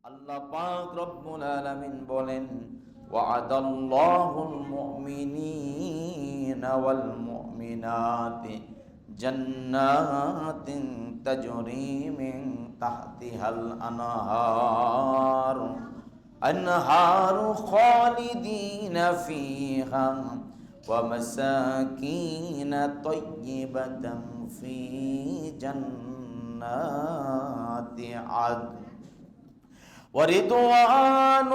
আল্লাহ পাক রব্বুল আলামিন বলেন, ওয়া'আদাল্লাহুল মুমিনিনা ওয়াল মুমিনাতি জান্নাতিন তাজরি মিন তাহতিহাল আনহারু খালিদিনা ফিহা ওয়া মাসাকিন তাইয়্যিবাতান ফি জান্নাতি আদন وَرِضْوَانٌ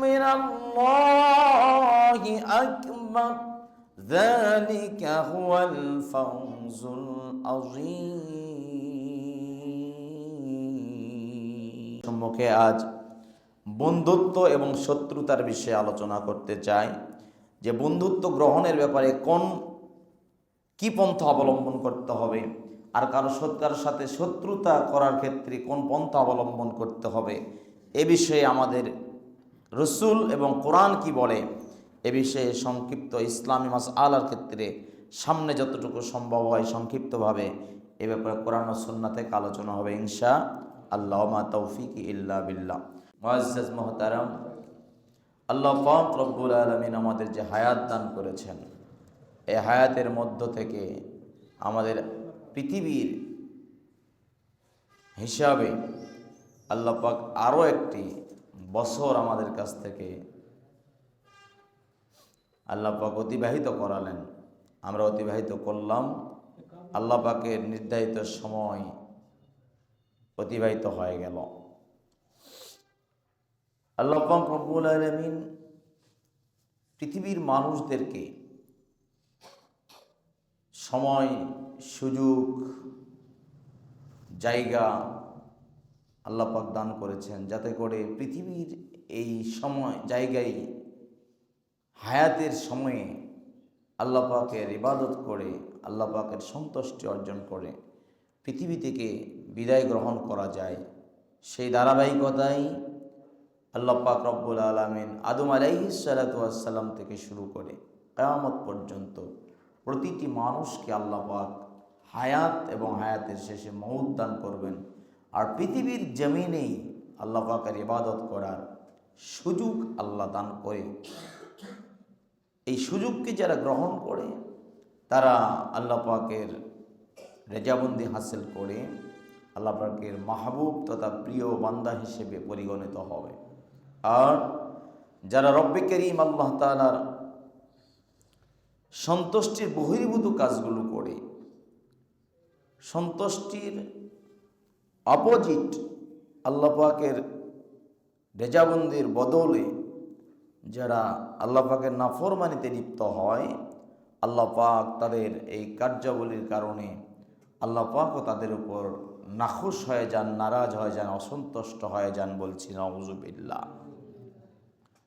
مِّنَ اللَّهِ أَكْبَرُ ذَلِكَ هُوَ الْفَوْزُ الْعَظِيمُ। সম্মুখে আজ বন্ধুত্ব এবং শত্রুতার বিষয়ে আলোচনা করতে চাই যে বন্ধুত্ব গ্রহণের ব্যাপারে কি পন্থা অবলম্বন করতে হবে, আর কারোর সাথে শত্রুতা করার ক্ষেত্রে কোন পন্থা অবলম্বন করতে হবে, এ বিষয়ে আমাদের রসুল এবং কোরআন কি বলে এ বিষয়ে সংক্ষিপ্ত ইসলামী মাসআলার ক্ষেত্রে সামনে যতটুকু সম্ভব হয় সংক্ষিপ্তভাবে এ ব্যাপারে কোরআন ও সুন্নাহ থেকে আলোচনা হবে ইনশাআল্লাহ। মা তৌফিকি ইল্লা বিল্লাহ। মুআজ্জাজ মুহতারাম, আল্লাহ পাক রব্বুল আলামিন আমাদের যে হায়াত দান করেছেন, এই হায়াতের মধ্য থেকে আমাদের পৃথিবীর হিসাবে আল্লাহ পাক আরও একটি বছর আমাদের কাছ থেকে আল্লাহ পাক অতিবাহিত করালেন। আমরা অতিবাহিত করলাম, আল্লাহ পাকের নির্ধারিত সময় অতিবাহিত হয়ে গেল। আল্লাহ পাক রব্বুল আলামিন পৃথিবীর মানুষদেরকে সময়, সুযোগ, জায়গা আল্লাহ পাক দান করেছেন, যাতে করে পৃথিবীর এই সময় জায়গায় হায়াতের সময়ে আল্লাহ পাকের ইবাদত করে আল্লাহ পাকের সন্তুষ্টি অর্জন করে পৃথিবী থেকে বিদায় গ্রহণ করা যায়। সেই ধারাবাহিকতায় আল্লাহ পাক রব্বুল আলামিন আদম আলাইহিস সালাতু ওয়াস সালাম থেকে শুরু করে কিয়ামত পর্যন্ত প্রতিটি মানুষকে আল্লাহ পাক হায়াত এবং হায়াতের শেষে মউত দান করবেন, আর পৃথিবীর জমিনেই আল্লাহ পাকের ইবাদত করার সুযোগ আল্লাহ দান করে। এই সুযোগকে যারা গ্রহণ করে তারা আল্লাহ পাকের রেজাবন্দি হাসিল করে আল্লাহ পাকের মাহবুব তথা প্রিয় বান্দা হিসেবে পরিগণিত হবে। আর যারা রব্বে করিম আল্লাহ তাআলার সন্তুষ্টির বহির্ভূত কাজগুলো করে, সন্তুষ্টির অপোজিট আল্লাহ পাকের রেজাবন্দির বদলে যারা আল্লাহ পাকের নাফরমানিতে লিপ্ত হয়, আল্লাহ পাক তাদের এই কার্যাবলীর কারণে আল্লাহ পাকও তাদের উপর নাখুশ হয়ে যান, নারাজ হয়ে যান, অসন্তুষ্ট হয়ে যান, বলছি নাউযুবিল্লাহ।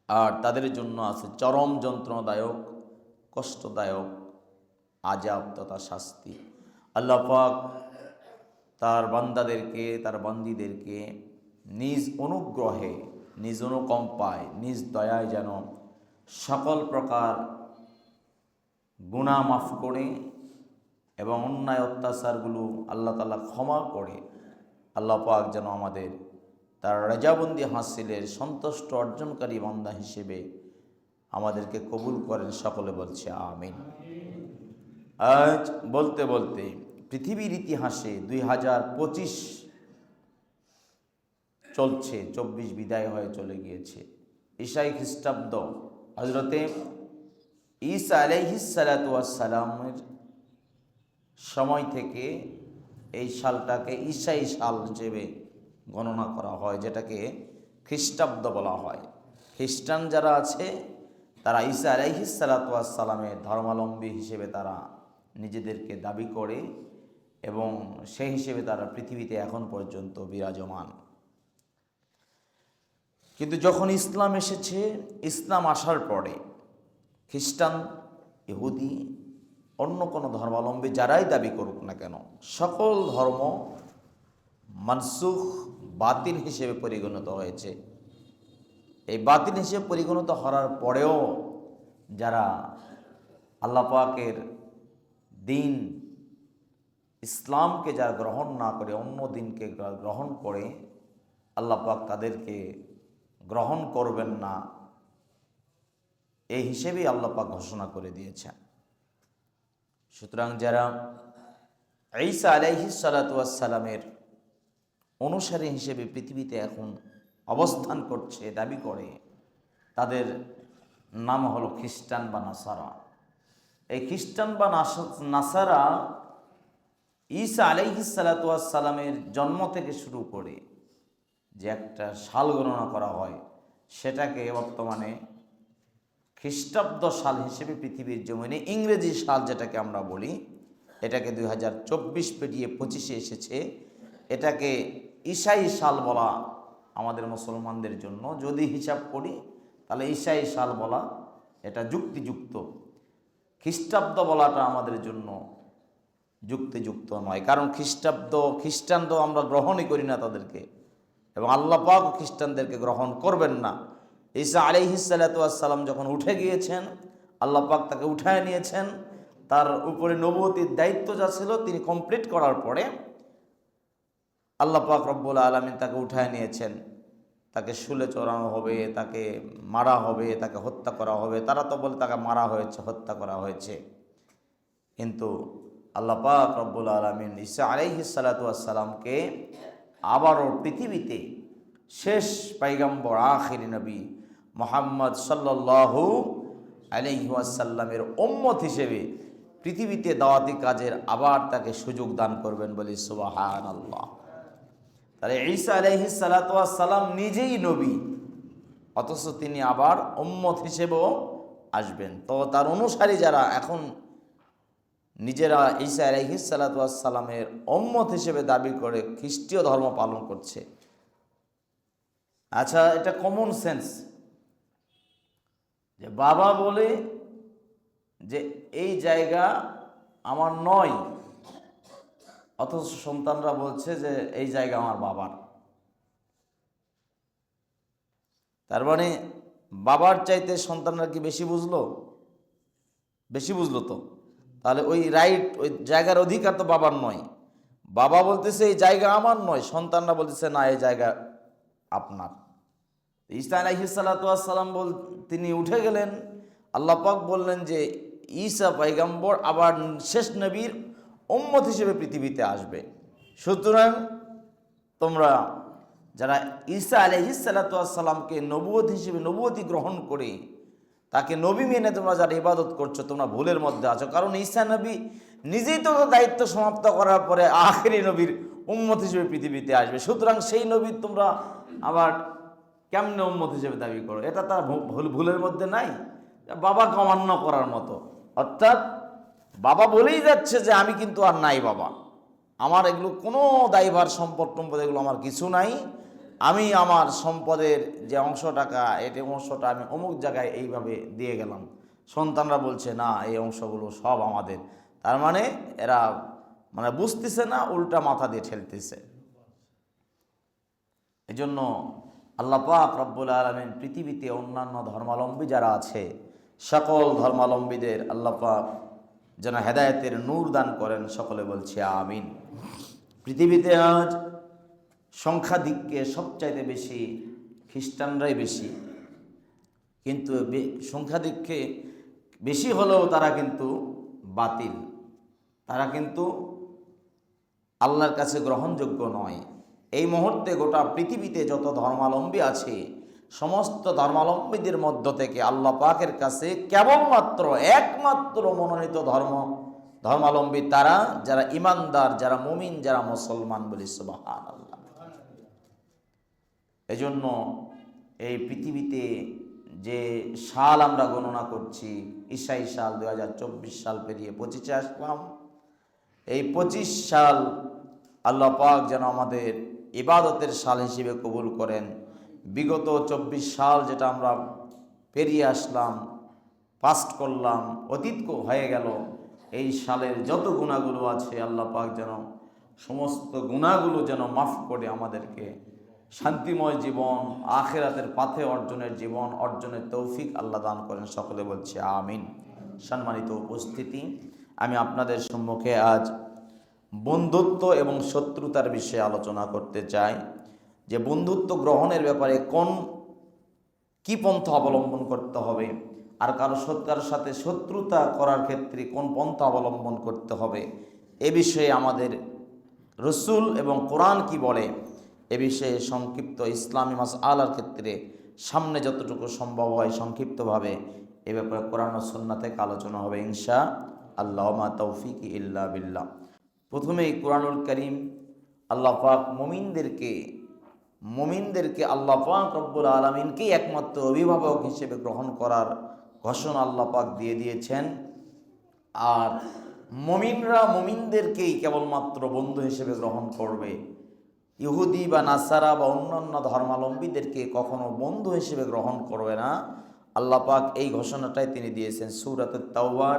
আর তাদের জন্য আছে চরম যন্ত্রণাদায়ক, কষ্টদায়ক আযাব তথা শাস্তি। আল্লাহ পাক তার বান্দাদেরকে, তার বান্দীদেরকে নিজ অনুগ্রহে, নিজ অনুকম্পায়, নিজ দয়ায় যেন সকল প্রকার গুনাহ মাফ করে এবং অন্যায় অত্যাচারগুলো আল্লাহ তাআলা ক্ষমা করে আল্লাহ পাক যেন আমাদের তার রেজাবন্দি হাসিলের সন্তুষ্ট অর্জনকারী বান্দা হিসেবে আমাদেরকে কবুল করেন। সকলে বলছে আমিন। আজ বলতে বলতে পৃথিবীর ইতিহাসে 2025 চলছে, 24 বিদায় হয়ে চলে গিয়েছে। ঈসাই খ্রিস্টাব্দ হযরতে ঈসা আলাইহিস সালাতু ওয়াস সালামের সময় থেকে এই সালটাকে ঈসাই সাল হিসেবে গণনা করা হয়, যেটাকে খ্রিস্টাব্দ বলা হয়। খ্রিস্টান যারা আছে তারা ঈসা আলাইহিস সালাতু ওয়াস সালামের ধর্মাবলম্বী হিসেবে তারা নিজেদেরকে দাবি করে এবং সেই হিসেবে তারা পৃথিবীতে এখন পর্যন্ত বিরাজমান। কিন্তু যখন ইসলাম এসেছে, ইসলাম আসার পরে খ্রিস্টান, ইহুদি, অন্য কোনো ধর্মাবলম্বী যারাই দাবি করুক না কেন, সকল ধর্ম মানসুখ, বাতিল হিসেবে পরিগণিত হয়েছে। এই বাতিল হিসেবে পরিগণিত হওয়ার পরেও যারা আল্লাহ পাকের দিন ইসলামকে যারা গ্রহণ না করে অন্য দিনকে গ্রহণ করে, আল্লাহ পাক তাদেরকে গ্রহণ করবেন না, এই হিসেবেই আল্লাহ পাক ঘোষণা করে দিয়েছেন। সুতরাং যারা ঈসা আলাইহিস সালাতু ওয়াস সালামের অনুসারী হিসেবে পৃথিবীতে এখন অবস্থান করছে, দাবি করে, তাদের নাম হলো খ্রিস্টান বা নাসারা। এই খ্রিস্টান বা নাসারা ঈসা আলাইহিস সালাতু ওয়াস সালামের জন্ম থেকে শুরু করে যে একটা সাল গণনা করা হয়, সেটাকে বর্তমানে খ্রিস্টাব্দ সাল হিসেবে পৃথিবীর জমিনে, ইংরেজি সাল যেটাকে আমরা বলি, এটাকে 2024 পেরিয়ে 25-এ এসেছে, এটাকে ঈসাই সাল বলা আমাদের মুসলমানদের জন্য, যদি হিসাব করি তাহলে ঈসাই সাল বলা এটা যুক্তিযুক্ত। খ্রিস্টাব্দ বলাটা আমাদের জন্য যুক্তিযুক্ত নয়, কারণ খ্রিস্টান তো আমরা গ্রহণই করি না তাদেরকে, এবং আল্লাহ পাক খ্রিস্টানদেরকে গ্রহণ করবেন না। ঈসা আলাইহিস সালাতু ওয়াস সালাম যখন উঠে গিয়েছেন, আল্লাহ পাক তাকে উঠায় নিয়েছেন, তার উপরে নবুয়তির দায়িত্ব যা ছিল তিনি কমপ্লিট করার পরে আল্লাহ পাক রব্বুল আলামিন তাকে উঠায় নিয়েছেন। তাকে শুলে চড়ানো হবে, তাকে মারা হবে, তাকে হত্যা করা হবে। তারা তো বলে তাকে মারা হয়েছে, হত্যা করা হয়েছে, কিন্তু আল্লাহ পাক রব্বুল আলামিন ঈসা আলাইহিস সালাতু ওয়াস সালামকে আবারও পৃথিবীতে শেষ পয়গম্বর, আখিরি নবী মুহাম্মদ সাল্লাল্লাহু আলাইহি ওয়াসাল্লামের উম্মত হিসেবে পৃথিবীতে দাওয়াতি কাজের আবার তাকে সুযোগ দান করবেন বলি সুবহানাল্লাহ। তাহলে ঈসা আলাইহিস সালাতু ওয়াস সালাম নিজেই নবী, অথচ তিনি আবার উম্মত হিসেবেও আসবেন। তো তার অনুসারী যারা এখন নিজেরা ঈসা আলাইহিস সালাতু ওয়াস সালামের উম্মত হিসেবে দাবি করে খ্রিস্টীয় ধর্ম পালন করছে, আচ্ছা এটা কমন সেন্স যে বাবা বলে যে এই জায়গা আমার নয়, অথচ সন্তানরা বলছে যে এই জায়গা আমার বাবার। তার মানে বাবার চাইতে সন্তানরা কি বেশি বুঝলো? বেশি বুঝলো তো। তাহলে ওই রাইট, ওই জায়গার অধিকার তো বাবার নয়। বাবা বলতেছে এই জায়গা আমার নয়, সন্তানরা বলতেছে না এই জায়গা আপনার। ঈসা আলাইহিস সালাতু ওয়াস সালাম তিনি উঠে গেলেন, আল্লাহ পাক বললেন যে ঈসা পয়গম্বর আবার শেষ নবীর উম্মত হিসেবে পৃথিবীতে আসবে। সুতরাং তোমরা যারা ঈসা আলাইহিস সালাতু ওয়াস সালামকে নবুয়ত হিসেবে নবুয়তি গ্রহণ করে তাকে নবী মেনে তোমরা যারা ইবাদত করছো, তোমরা ভুলের মধ্যে আছো। কারণ ঈসা নবী নিজেই তো দায়িত্ব সমাপ্ত করার পরে আখিরি নবীর উম্মত হিসেবে পৃথিবীতে আসবে। সুতরাং সেই নবীর তোমরা আবার কেমনে উম্মত হিসেবে দাবি করো? এটা তার ভুলের মধ্যে নাই, বাবাকে অমান্য করার মতো। অর্থাৎ বাবা বলেই যাচ্ছে যে আমি কিন্তু আর নাই বাবা, আমার এগুলো কোনো দায়ভার, সম্পদ টম্পদ এগুলো আমার কিছু নাই, আমি আমার সম্পদের যে অংশ টাকা, এই অংশটা আমি অমুক জায়গায় এইভাবে দিয়ে গেলাম। সন্তানরা বলছে না এই অংশগুলো সব আমাদের। তার মানে এরা বুঝতেছে না, উল্টা মাথা দিয়ে ঠেলতেছে। এই জন্য আল্লাহ পাক রব্বুল আলামিন পৃথিবীতে অন্যান্য ধর্মাবলম্বী যারা আছে সকল ধর্মাবলম্বীদের আল্লাহ পাক যেন হেদায়েতের নূর দান করেন, সকলে বলছে আমিন। পৃথিবীতে আজ সংখ্যাধিক্যে সবচাইতে বেশি খ্রিস্টানরাই বেশি, কিন্তু সংখ্যাধিক্যে বেশি হলেও তারা কিন্তু বাতিল, তারা কিন্তু আল্লাহর কাছে গ্রহণযোগ্য নয়। এই মুহূর্তে গোটা পৃথিবীতে যত ধর্মাবলম্বী আছে সমস্ত ধর্মাবলম্বীদের মধ্য থেকে আল্লাহ পাকের কাছে কেবলমাত্র একমাত্র মনোনীত ধর্মাবলম্বী তারা যারা ইমানদার, যারা মুমিন, যারা মুসলমান বলি সুবহানাল্লাহ। এজন্য এই পৃথিবীতে যে সাল আমরা গণনা করছি, ঈসাই সাল 2024 সাল পেরিয়ে 25-এ আসলাম, এই 25 সাল আল্লাহ পাক যেন আমাদের ইবাদতের সাল হিসেবে কবুল করেন। বিগত 24 সাল যেটা আমরা পেরিয়ে আসলাম, পাস্ট করলাম, অতীত হয়ে গেল, এই সালের যত গুনাহগুলো আছে আল্লাহ পাক যেন সমস্ত গুনাহগুলো যেন মাফ করে আমাদেরকে শান্তিময় জীবন, আখিরাতের পথে অর্জনের জীবন অর্জনের তৌফিক আল্লাহ দান করেন, সকলে বলছে আমিন। সম্মানিত উপস্থিতি, আমি আপনাদের সম্মুখে আজ বন্ধুত্ব এবং শত্রুতার বিষয়ে আলোচনা করতে চাই। যে বন্ধুত্ব গ্রহণের ব্যাপারে কি পন্থা অবলম্বন করতে হবে, আর কারোর সাথে শত্রুতা করার ক্ষেত্রে কোন পন্থা অবলম্বন করতে হবে, এ বিষয়ে আমাদের রসুল এবং কোরআন কি বলে, এ বিষয়ে সংক্ষিপ্ত ইসলামী মাসআলার ক্ষেত্রে সামনে যতটুকু সম্ভব হয় সংক্ষিপ্তভাবে এ ব্যাপারে কোরআন ও সুন্নাহ থেকে আলোচনা হবে ইনশা আল্লাহ। মা তৌফিক ইল্লা বিল্লাহ। প্রথমেই কোরআনুল কারীম আল্লাহ পাক মুমিনদেরকে আল্লাহ পাক রব্বুল আলামিনকেই একমাত্র অভিভাবক হিসেবে গ্রহণ করার ঘোষণা আল্লাহ পাক দিয়ে দিয়েছেন। আর মুমিনরা মুমিনদেরকেই কেবলমাত্র বন্ধু হিসেবে গ্রহণ করবে। ইহুদি বা নাসারা বা অন্যান্য ধর্মাবলম্বীদেরকে কখনো বন্ধু হিসেবে গ্রহণ করবে না। আল্লাহ পাক এই ঘোষণাটাই তিনি দিয়েছেন। সূরাতুত তাওবার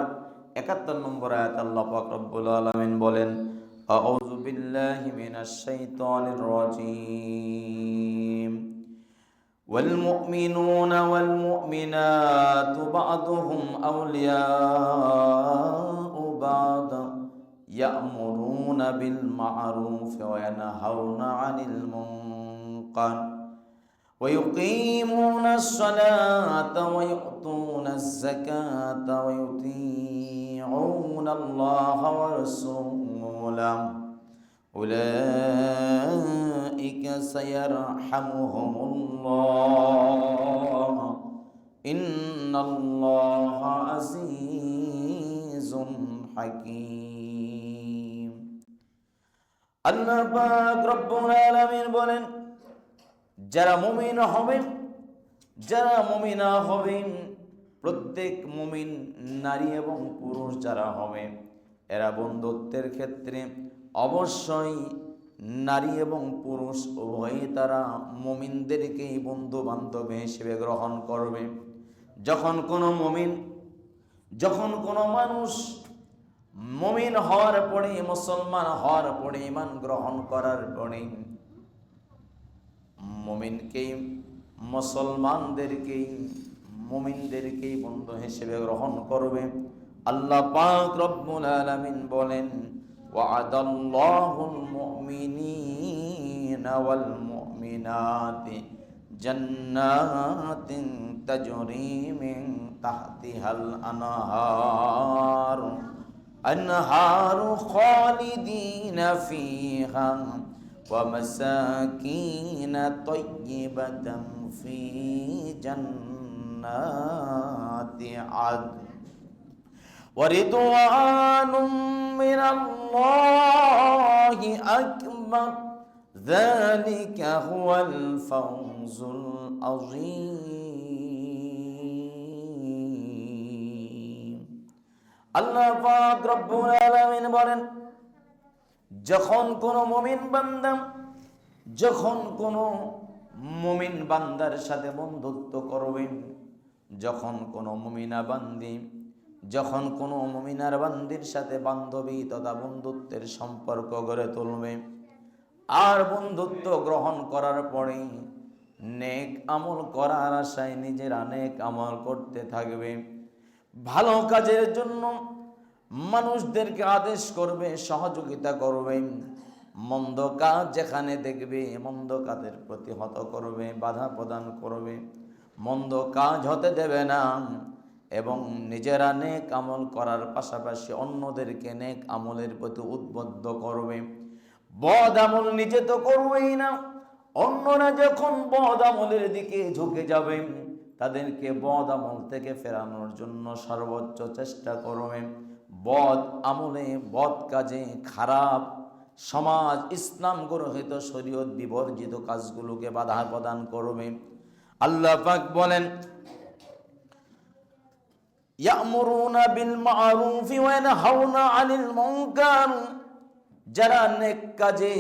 ৭১ নম্বর আয়াত আল্লাহ পাক রব্বুল আলামিন বলেন, আউযু বিল্লাহি মিনাশ শাইতানির রাজীম। ওয়াল মুমিনুনা ওয়াল মুমিনাতু বা'দুহুম আউলিয়াউ বা'দ ইয়া'মুরুনা বিল মা'রুফি ওয়া ইয়ানহাউনা 'আনিল মুনকার ওয়া ইউকিমুনাস সালাতা ওয়া ইউতুনাজ যাকাতা ওয়া ইউতিউনাল্লাহা ওয়া রাসূলাহু উলাইকা সায়ারহামুহুমুল্লাহ ইন্নাল্লাহা আজিজুন হাকীম। আল্লাহ পাক রব্বুল আলামিন বলেন, যারা মুমিন হবে, যারা মুমিনা হবে, প্রত্যেক মুমিন নারী এবং পুরুষ যারা হবে, এরা বন্ধুত্বের ক্ষেত্রে অবশ্যই নারী এবং পুরুষ উভয়ই তারা মুমিনদেরকেই বন্ধু বান্ধব হিসেবে গ্রহণ করবে। যখন কোনো মানুষ মুমিন হওয়ার পরে, মুসলমান হওয়ার পরে, ঈমান গ্রহণ করার পরে মুমিনকেই, মুমিনদেরকেই বন্ধু হিসেবে গ্রহণ করবে। আল্লাহ পাক রব্বুল আলামিন বলেন, ওয়া'আদাল্লাহুল মুমিনিনা ওয়াল মুমিনাতি জান্নাতিন তাজরি মিন তাহতিহাল আনহারু খালিদিনা ফিহা ওয়া মাসাকিনা তাইয়্যিবাতান ফি জান্নাতি আদন وَرِضْوَانٌ مِّنَ اللَّهِ أَكْبَرُ ذَلِكَ هُوَ الْفَوْزُ الْعَظِيمُ। আল্লাহ পাক রব্বুল আলামিন বলেন, যখন কোনো মুমিন বান্দার সাথে বন্ধুত্ব করবেন, যখন কোনো মুমিনার বান্দির সাথে বান্ধবী তথা বন্ধুত্বের সম্পর্ক গড়ে তুলবে, আর বন্ধুত্ব গ্রহণ করার পরে নেক আমল করার আশায় নিজেরা নেক আমল করতে থাকবে, ভালো কাজের জন্য মানুষদেরকে আদেশ করবে, সহযোগিতা করবে, মন্দ কাজ যেখানে দেখবে মন্দ কাজের প্রতিহত করবে, বাধা প্রদান করবে, মন্দ কাজ হতে দেবে না, এবং নিজেরা নেক আমল করার পাশাপাশি অন্যদেরকে নেক আমলের প্রতি উদ্বুদ্ধ করবে। বদ আমল নিজে তো করবেই না, অন্যরা যখন বদ আমলের দিকে ঝুঁকে যাবে তাদেরকে বদ আমল থেকে ফেরানোর জন্য সর্বোচ্চ চেষ্টা করবে। বদ আমলে, বদ কাজে, খারাপ সমাজ, ইসলাম গ্রহীত শরীয়ত বিবর্জিত কাজগুলোকে বাধা প্রদান করবে। আল্লাহ পাক বলেন, ইয়ামুরুনা বিল মা'রুফি ওয়া ইয়ানহাউনা আনিল মুনকার, যারা নেক কাজে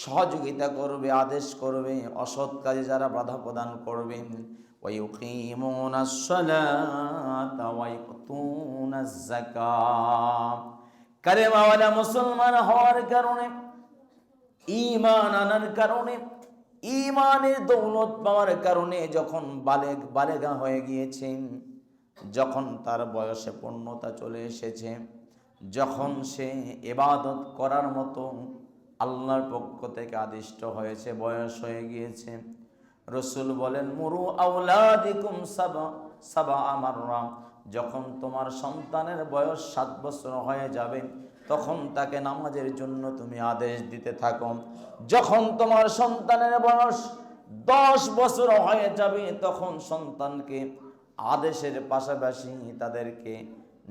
সহযোগিতা করবে, আদেশ করবে, অসৎ কাজে যারা বাধা প্রদান করবে, ওয়া ইউকিমুনাস সালাতা ওয়া ইউতুনাজ যাকাত, কালেমাওয়ালা মুসলমান হওয়ার কারণে, ঈমান আনার কারণে, ঈমানের দৌলত পাওয়ার কারণে যখন বালেগা হয়ে গিয়েছেন, যখন তার বয়সে পূর্ণতা চলে এসেছে, যখন সে ইবাদত করার মতো আল্লাহর পক্ষ থেকে আদিষ্ট হয়েছে, বয়স হয়ে গিয়েছে। রসুল বলেন মুরু আওলাদিকুম সাবা মাররা, যখন তোমার সন্তানের বয়স 7 বছর হয়ে যাবে তখন তাকে নামাজের জন্য তুমি আদেশ দিতে থাকো। যখন তোমার সন্তানের বয়স 10 বছর হয়ে যাবে তখন সন্তানকে আদেশের পাশাপাশি তাদেরকে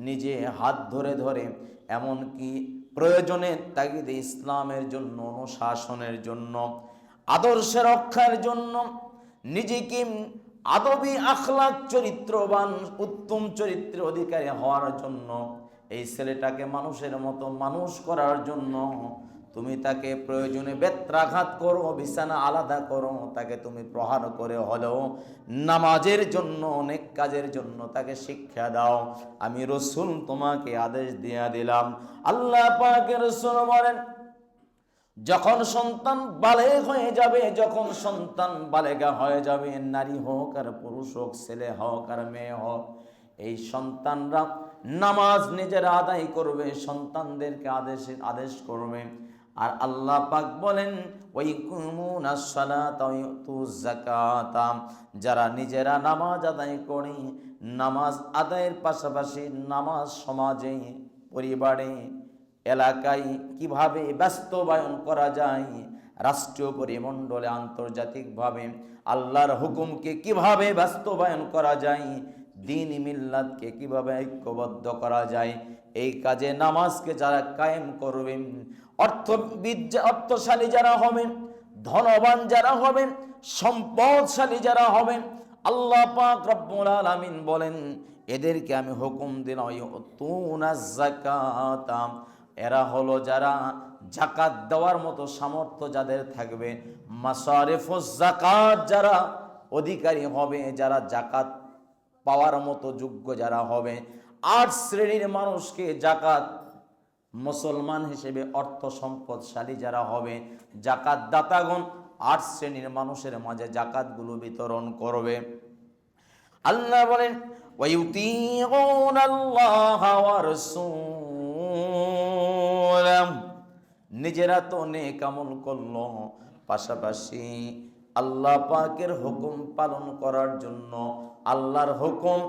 নিজে হাত ধরে ধরে, এমনকি প্রয়োজনে তাগিদে ইসলামের জন্য, অনুশাসনের জন্য, আদর্শ রক্ষার জন্য, নিজেকে আদবী আখলাক চরিত্রবান উত্তম চরিত্রের অধিকারী হওয়ার জন্য, এই ছেলেটাকে মানুষের মতো মানুষ করার জন্য তুমি তাকে প্রয়োজনে বেত্রাঘাত করো, বিছানা আলাদা করো, তাকে তুমি প্রহার করে হলেও নামাজের জন্য, অনেক কাজের জন্য তাকে শিক্ষা দাও। আমি রসুল তোমাকে আদেশ দিয়া দিলাম। আল্লাহ পাকের রসুল বলেন যখন সন্তান বালেগ হয়ে যাবে, যখন সন্তান বালেগা হয়ে যাবে, নারী হোক আর পুরুষ হোক, ছেলে হোক আর মেয়ে হোক, এই সন্তানরা নামাজ নিজেরা আদায় করবে, সন্তানদেরকে আদেশ করবে। আর আল্লাহ পাক বলেন ওয়াইকুমুনাস সালাতা ওয়া ইউতুজ যাকাতা, যারা নিজেরা নামাজ আদায় করে, নামাজ আদায়ের পাশাপাশি নামাজ সমাজে, পরিবারে, এলাকায় কিভাবে বাস্তবায়ন করা যায়, রাষ্ট্রীয় পরিমণ্ডলে, আন্তর্জাতিকভাবে আল্লাহর হুকুমকে কিভাবে বাস্তবায়ন করা যায়, দ্বীন মিল্লাতকে কিভাবে ঐক্যবদ্ধ করা যায়, এই কাজে নামাজকে যারা কায়েম করবে, অর্থশালী যারা হবেন, ধনবান যারা হবেন, সম্পদশালী যারা হবেন, আল্লাহ পাক রব্বুল আলামিন বলেন এদেরকে আমি হুকুম দিলাম ইউতুনাজ যাকাতা, এরা হলো যারা যাকাত দেওয়ার মতো সামর্থ্য যাদের থাকবে, মাসারিফুজ যাকাত যারা অধিকারী হবে, যারা যাকাত পাওয়ার মতো যোগ্য যারা হবে, 8 শ্রেণীর মানুষকে যাকাত, মুসলমান হিসেবে অর্থ সম্পদশালী যারা হবে, যাকাত দাতাগণ 8 শ্রেণীর মানুষের মাঝে যাকাতগুলো বিতরণ করবে। আল্লাহ বলেন ওয়ায়ুতিউনাল্লাহা ওয়া রাসূলাহু, নিজেরা তো নেক আমল করলো, পাশাপাশি আল্লাহ পাকের হুকুম পালন করার জন্য, আল্লাহর হুকুম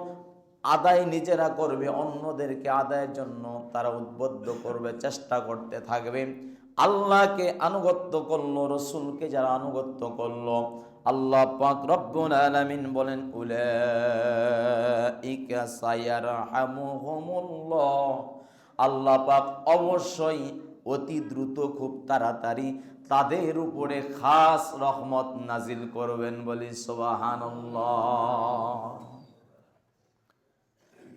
আদায় নিজেরা করবে, অন্যদেরকে আদায়ের জন্য তারা উদ্বুদ্ধ করবে, চেষ্টা করতে থাকবে। আল্লাহকে আনুগত্য করলো, রসুলকে যারা আনুগত্য করলো, আল্লাহ পাক রব্বুল আলামিন বলেন উলাইকা সায়ারহামুহুমুল্লাহ, আল্লাহ পাক অবশ্যই অতি দ্রুত, খুব তাড়াতাড়ি তাদের উপরে খাস রহমত নাজিল করবেন। বলি সুবহানাল্লাহ।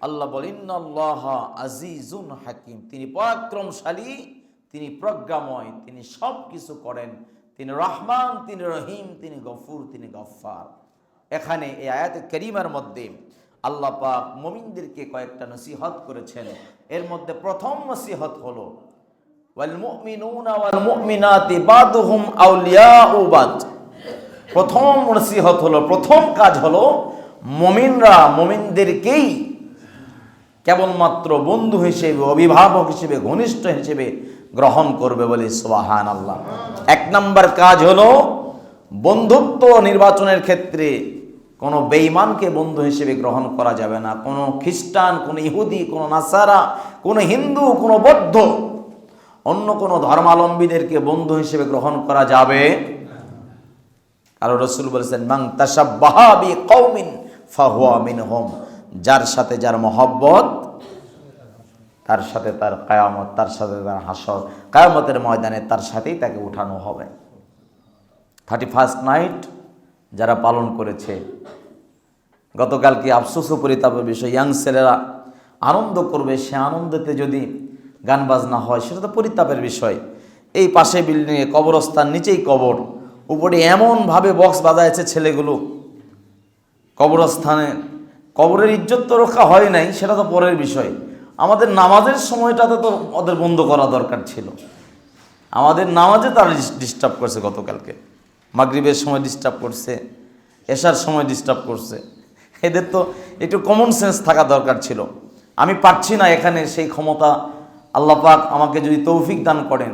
আল্লাহ বলেন ইন্নাল্লাহা আজিজুন হাকিম, তিনি পরাক্রমশালী, তিনি প্রজ্ঞাময়, তিনি সব কিছু করেন, তিনি রহমান, তিনি রহিম, তিনি গফুর, তিনি গফফার। এখানে এই আয়াতে কারিমার মধ্যে আল্লাহ পাক মুমিনদেরকে কয়েকটা নসিহত করেছেন। এর মধ্যে প্রথম নসিহত হলো ওয়াল মুমিনুনা ওয়াল মুমিনাতি বাদুহুম আউলিয়াউ বাদ। প্রথম নসিহত হলো, প্রথম কাজ হলো মুমিনরা মুমিনদেরকেই কেবলমাত্র বন্ধু হিসেবে, অভিভাবক হিসেবে, ঘনিষ্ঠ হিসেবে গ্রহণ করবে। বলে সুবহানাল্লাহ। 1 নম্বর কাজ হলো বন্ধুত্ব নির্বাচনের ক্ষেত্রে কোনো বেঈমানকে বন্ধু হিসেবে গ্রহণ করা যাবে না। কোনো খ্রিস্টান, কোনো ইহুদি, কোনো নাসারা, কোনো হিন্দু, কোনো বৌদ্ধ, অন্য কোনো ধর্মাবলম্বীদেরকে বন্ধু হিসেবে গ্রহণ করা যাবে। আর রাসূল বলেছেন মান তাশাব্বাহা বিকওমিন ফাহুয়া মিনহুম, যার সাথে যার মহব্বত তার সাথে তার কিয়ামত, তার সাথে তার হাসর, কিয়ামতের ময়দানে তার সাথেই তাকে উঠানো হবে। 31st নাইট যারা পালন করেছে, গতকালকে আফসোস ও পরিতাপের বিষয়, ইয়াং ছেলেরা আনন্দ করবে, সে আনন্দতে যদি গান বাজনা হয় সেটা তো পরিতাপের বিষয়। এই পাশে বিল্ডিংয়ে কবরস্থান, নিচেই কবর, উপরে এমনভাবে বক্স বাজাইছে ছেলেগুলো, কবরস্থানে কবরের ইজ্জত তো রক্ষা হয় নাই, সেটা তো পরের বিষয়। আমাদের নামাজের সময়টাতে তো ওদের বন্ধ করা দরকার ছিল। আমাদের নামাজে তারা ডিস্টার্ব করছে, গতকালকে মাগরিবের সময় ডিস্টার্ব করছে, এশার সময় ডিস্টার্ব করছে। এদের তো একটু কমন সেন্স থাকা দরকার ছিল। আমি পারছি না এখানে সেই ক্ষমতা, আল্লাহ পাক আমাকে যদি তৌফিক দান করেন,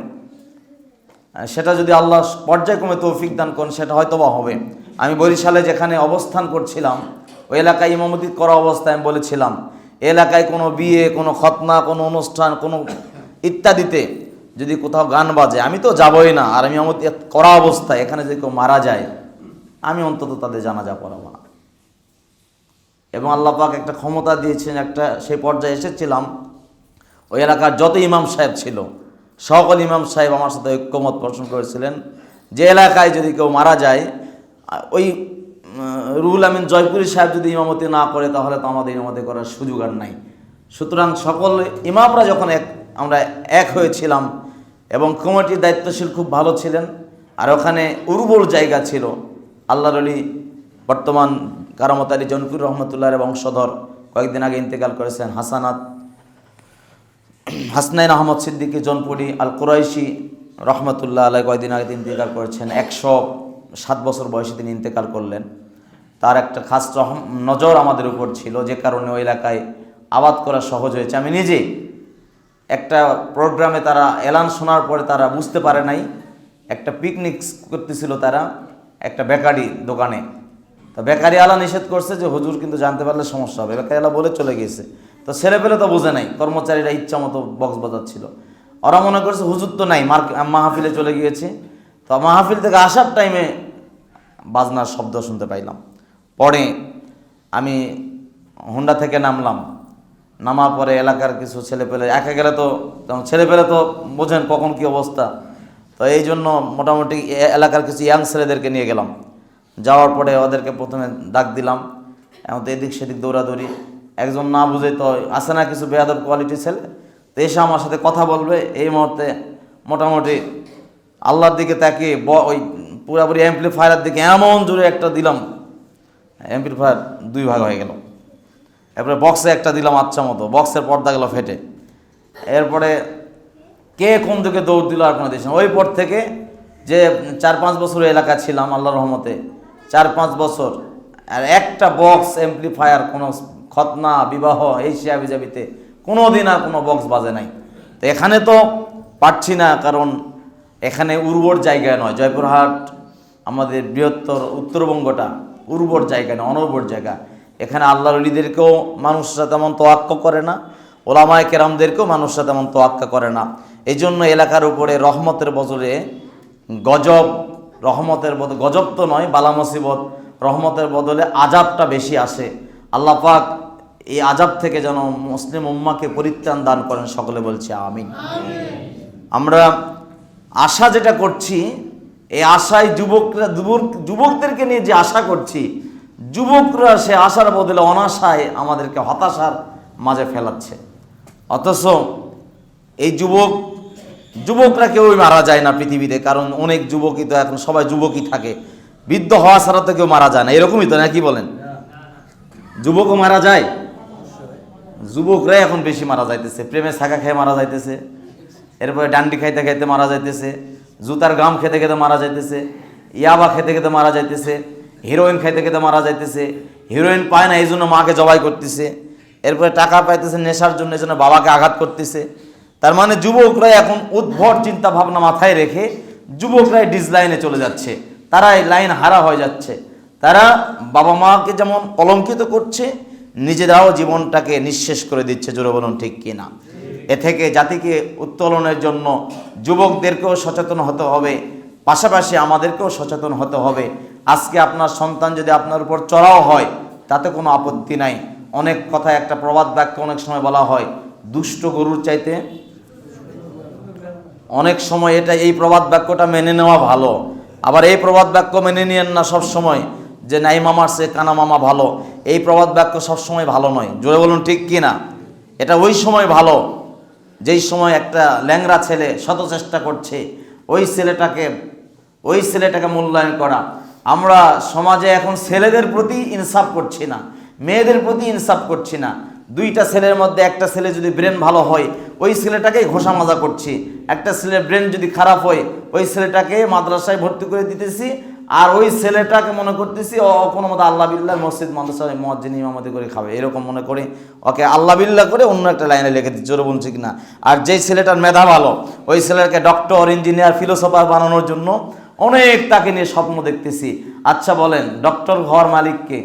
সেটা যদি আল্লাহ পর্যায়ক্রমে তৌফিক দান করেন সেটা হয়তো বা হবে। আমি বরিশালে যেখানে অবস্থান করছিলাম ওই এলাকায় ইমামতি করা অবস্থায় আমি বলেছিলাম, এলাকায় কোনো বিয়ে, কোনো খতনা, কোনো অনুষ্ঠান, কোনো ইত্যাদিতে যদি কোথাও গান বাজে আমি তো যাবই না, আর আমি ইমামতি করা অবস্থায় এখানে যদি কেউ মারা যায় আমি অন্তত তাদের জানাজা পড়াবো না। এবং আল্লাহ পাক একটা ক্ষমতা দিয়েছেন, একটা সেই পর্যায়ে এসেছিলাম ওই এলাকার যত ইমাম সাহেব ছিল সকল ইমাম সাহেব আমার সাথে ঐক্যমত পোষণ করেছিলেন যে এলাকায় যদি কেউ মারা যায় ওই রুহুল আমিন জয়পুরি সাহেব যদি ইমামতি না করে তাহলে তো আমাদের ইমামতি করার সুযোগ আর নাই। সুতরাং সকল ইমামরা যখন আমরা এক হয়েছিলাম এবং কমিটির দায়িত্বশীল খুব ভালো ছিলেন, আর ওখানে উর্বর জায়গা ছিল। আল্লাহর ওলি বর্তমান কারামত আলী জনপুর রহমতুল্লাহর বংশধর কয়েকদিন আগে ইন্তেকাল করেছেন হাসনাইন আহমদ সিদ্দিকী জনপুরি আল কুরাইশি রহমতুল্লাহ আলাই কয়েকদিন আগে ইন্তেকাল করেছেন। 107 বছর বয়সে তিনি ইন্তেকাল করলেন। তার একটা খাস নজর আমাদের উপর ছিল, যে কারণে ওই এলাকায় আবাদ করা সহজ হয়েছে। আমি নিজে একটা প্রোগ্রামে তারা এলান শোনার পরে তারা বুঝতে পারে নাই, একটা পিকনিক করতেছিল তারা একটা বেকারি দোকানে। তো বেকারি আলা নিষেধ করছে যে হুজুর কিন্তু জানতে পারলে সমস্যা হবে, বেকারি আলা বলে চলে গিয়েছে। তো ছেলে পেলে তো বোঝে নাই, কর্মচারীরা ইচ্ছা মতো বক্স বাজাচ্ছিল। ওরা মনে করছে হুজুর তো নাই, মাহফিলে চলে গিয়েছে। তো মাহফিল থেকে আসার টাইমে বাজনার শব্দ শুনতে পাইলাম। পরে আমি হুন্ডা থেকে নামলাম, নামার পরে এলাকার কিছু ছেলেপেলে, একা গেলে তো ছেলেপেলে তো বোঝেন কখন কি অবস্থা, তো এই জন্য মোটামুটি এলাকার কিছু ইয়াং ছেলেদেরকে নিয়ে গেলাম। যাওয়ার পরে ওদেরকে প্রথমে ডাক দিলাম, এমন তো এদিক সেদিক দৌড়াদৌড়ি। একজন না বুঝে তো আসে না কিছু বেয়াদব কোয়ালিটি ছেলে, তো এসে আমার সাথে কথা বলবে। এই মুহূর্তে মোটামুটি আল্লাহর দিকে তাকিয়ে ওই পুরাপুরি অ্যাম্পলিফায়ারের দিকে এমন জোরে একটা দিলাম, অ্যাম্পলিফায়ার 2 ভাগ হয়ে গেল। এরপরে বক্সে একটা দিলাম আচ্ছা মতো, বক্সের পর্দা গেল ফেটে। এরপরে কে কোন দিকে দৌড় দিল আর কোনো দিস না। ওই পর থেকে যে 4-5 বছর এলাকা ছিলাম আল্লাহর রহমতে, 4-5 বছর, আর একটা বক্স অ্যাম্পলিফায়ার কোনো খতনা বিবাহ এই শিয়াবিজাবিতে কোনো দিন আর কোনো বক্স বাজে নাই। তো এখানে তো পারছি না, কারণ এখানে উর্বর জায়গা নয়। জয়পুরহাট আমাদের বৃহত্তর উত্তরবঙ্গটা উর্বর জায়গা নয়, অনুর্বর জায়গা। এখানে আল্লাহর ওলিদেরকেও মানুষরা তেমন তোয়াক্কা করে না, ওলামায়ে কেরামদেরকেও মানুষরা তেমন তোয়াক্কা করে না। এই জন্য এলাকার উপরে রহমতের বদলে গজব, রহমতের বদলে গজব তো নয়, বালা মুসিবত, রহমতের বদলে আযাবটা বেশি আসে। আল্লাহ পাক এই আযাব থেকে যেন মুসলিম উম্মাহকে পরিত্রাণ দান করেন, সকলে বলছে আমিন। আমরা আশা যেটা করছি, এই আশায় যুবকদেরকে নিয়ে যে আশা করছি, যুবকরা সে আশার বদলে অনাশায় আমাদেরকে হতাশার মাঝে ফেলাচ্ছে। অথচ এই যুবকরা কেউই মারা যায় না পৃথিবীতে, কারণ অনেক যুবকই তো এখন সবাই যুবকই থাকে, বৃদ্ধ হওয়া ছাড়া তো কেউ মারা যায় না, এরকমই তো নাকি বলেন? যুবকও মারা যায়, যুবকরাই এখন বেশি মারা যাইতেছে, প্রেমে ছাকা খেয়ে মারা যাইতেছে, এরপরে ডান্ডি খাইতে খাইতে মারা যাইতেছে, জুতার গাম খেতে খেতে মারা যাইতেছে, ইয়াবা খেতে খেতে মারা যাইতেছে, হিরোইন খাইতে খেতে মারা যাইতেছে, হিরোইন পায় না এই জন্য মাকে জবাই করতেছে, এরপরে টাকা পাইতেছে নেশার জন্য, এই জন্য বাবাকে আঘাত করতেছে। তার মানে যুবকরাই এখন উদ্ভট চিন্তা ভাবনা মাথায় রেখে যুবকরাই ডিসলাইনে চলে যাচ্ছে, তারা এই লাইন হারা হয়ে যাচ্ছে। তারা বাবা মাকে যেমন কলঙ্কিত করছে, নিজেরাও জীবনটাকে নিঃশেষ করে দিচ্ছে। জোরে বলুন ঠিক কিনা? এ থেকে জাতিকে উত্তোলনের জন্য যুবকদেরকেও সচেতন হতে হবে, পাশাপাশি আমাদেরকেও সচেতন হতে হবে। আজকে আপনার সন্তান যদি আপনার উপর চড়াও হয় তাতে কোনো আপত্তি নাই। অনেক কথা, একটা প্রবাদ বাক্য অনেক সময় বলা হয়, দুষ্ট গরুর চাইতে, অনেক সময় এই প্রবাদ বাক্যটা মেনে নেওয়া ভালো। আবার এই প্রবাদ বাক্য মেনে নিয়েন না সব সময় যে নাই মামার সে কানা মামা ভালো। এই প্রবাদ বাক্য সবসময় ভালো নয়। জোরে বলুন ঠিক কিনা? এটা ওই সময় ভালো যেই সময় একটা ল্যাংড়া ছেলে শত চেষ্টা করছে ওই ছেলেটাকে মূল্যায়ন করা। আমরা সমাজে এখন ছেলেদের প্রতি ইনসাফ করছি না, মেয়েদের প্রতি ইনসাফ করছি না। 2টা ছেলের মধ্যে একটা ছেলে যদি ব্রেন ভালো হয় ওই ছেলেটাকেই ঘষা মাজা করছি, একটা ছেলের ব্রেন যদি খারাপ হয় ওই ছেলেটাকে মাদ্রাসায় ভর্তি করে দিতেছি, আর ওই ছেলেটাকে মনে করতেছি ও কোনো মতো আল্লাহ বিল্লাহ মসজিদ মাদ্রাসায় মুয়াজ্জিন ইমামতি করে খাবে, এরকম মনে করে ওকে আল্লাহ বিল্লাহ করে অন্য একটা লাইনে লিখে দিচ্ছে, জোরে বলছি কিনা। আর যেই ছেলেটার মেধা ভালো, ওই ছেলেটাকে ডক্টর, ইঞ্জিনিয়ার, ফিলোসোফার বানানোর জন্য অনেক তাকে নিয়ে স্বপ্ন দেখতেছি। আচ্ছা বলেন, ডক্টর হওয়ার মালিককে,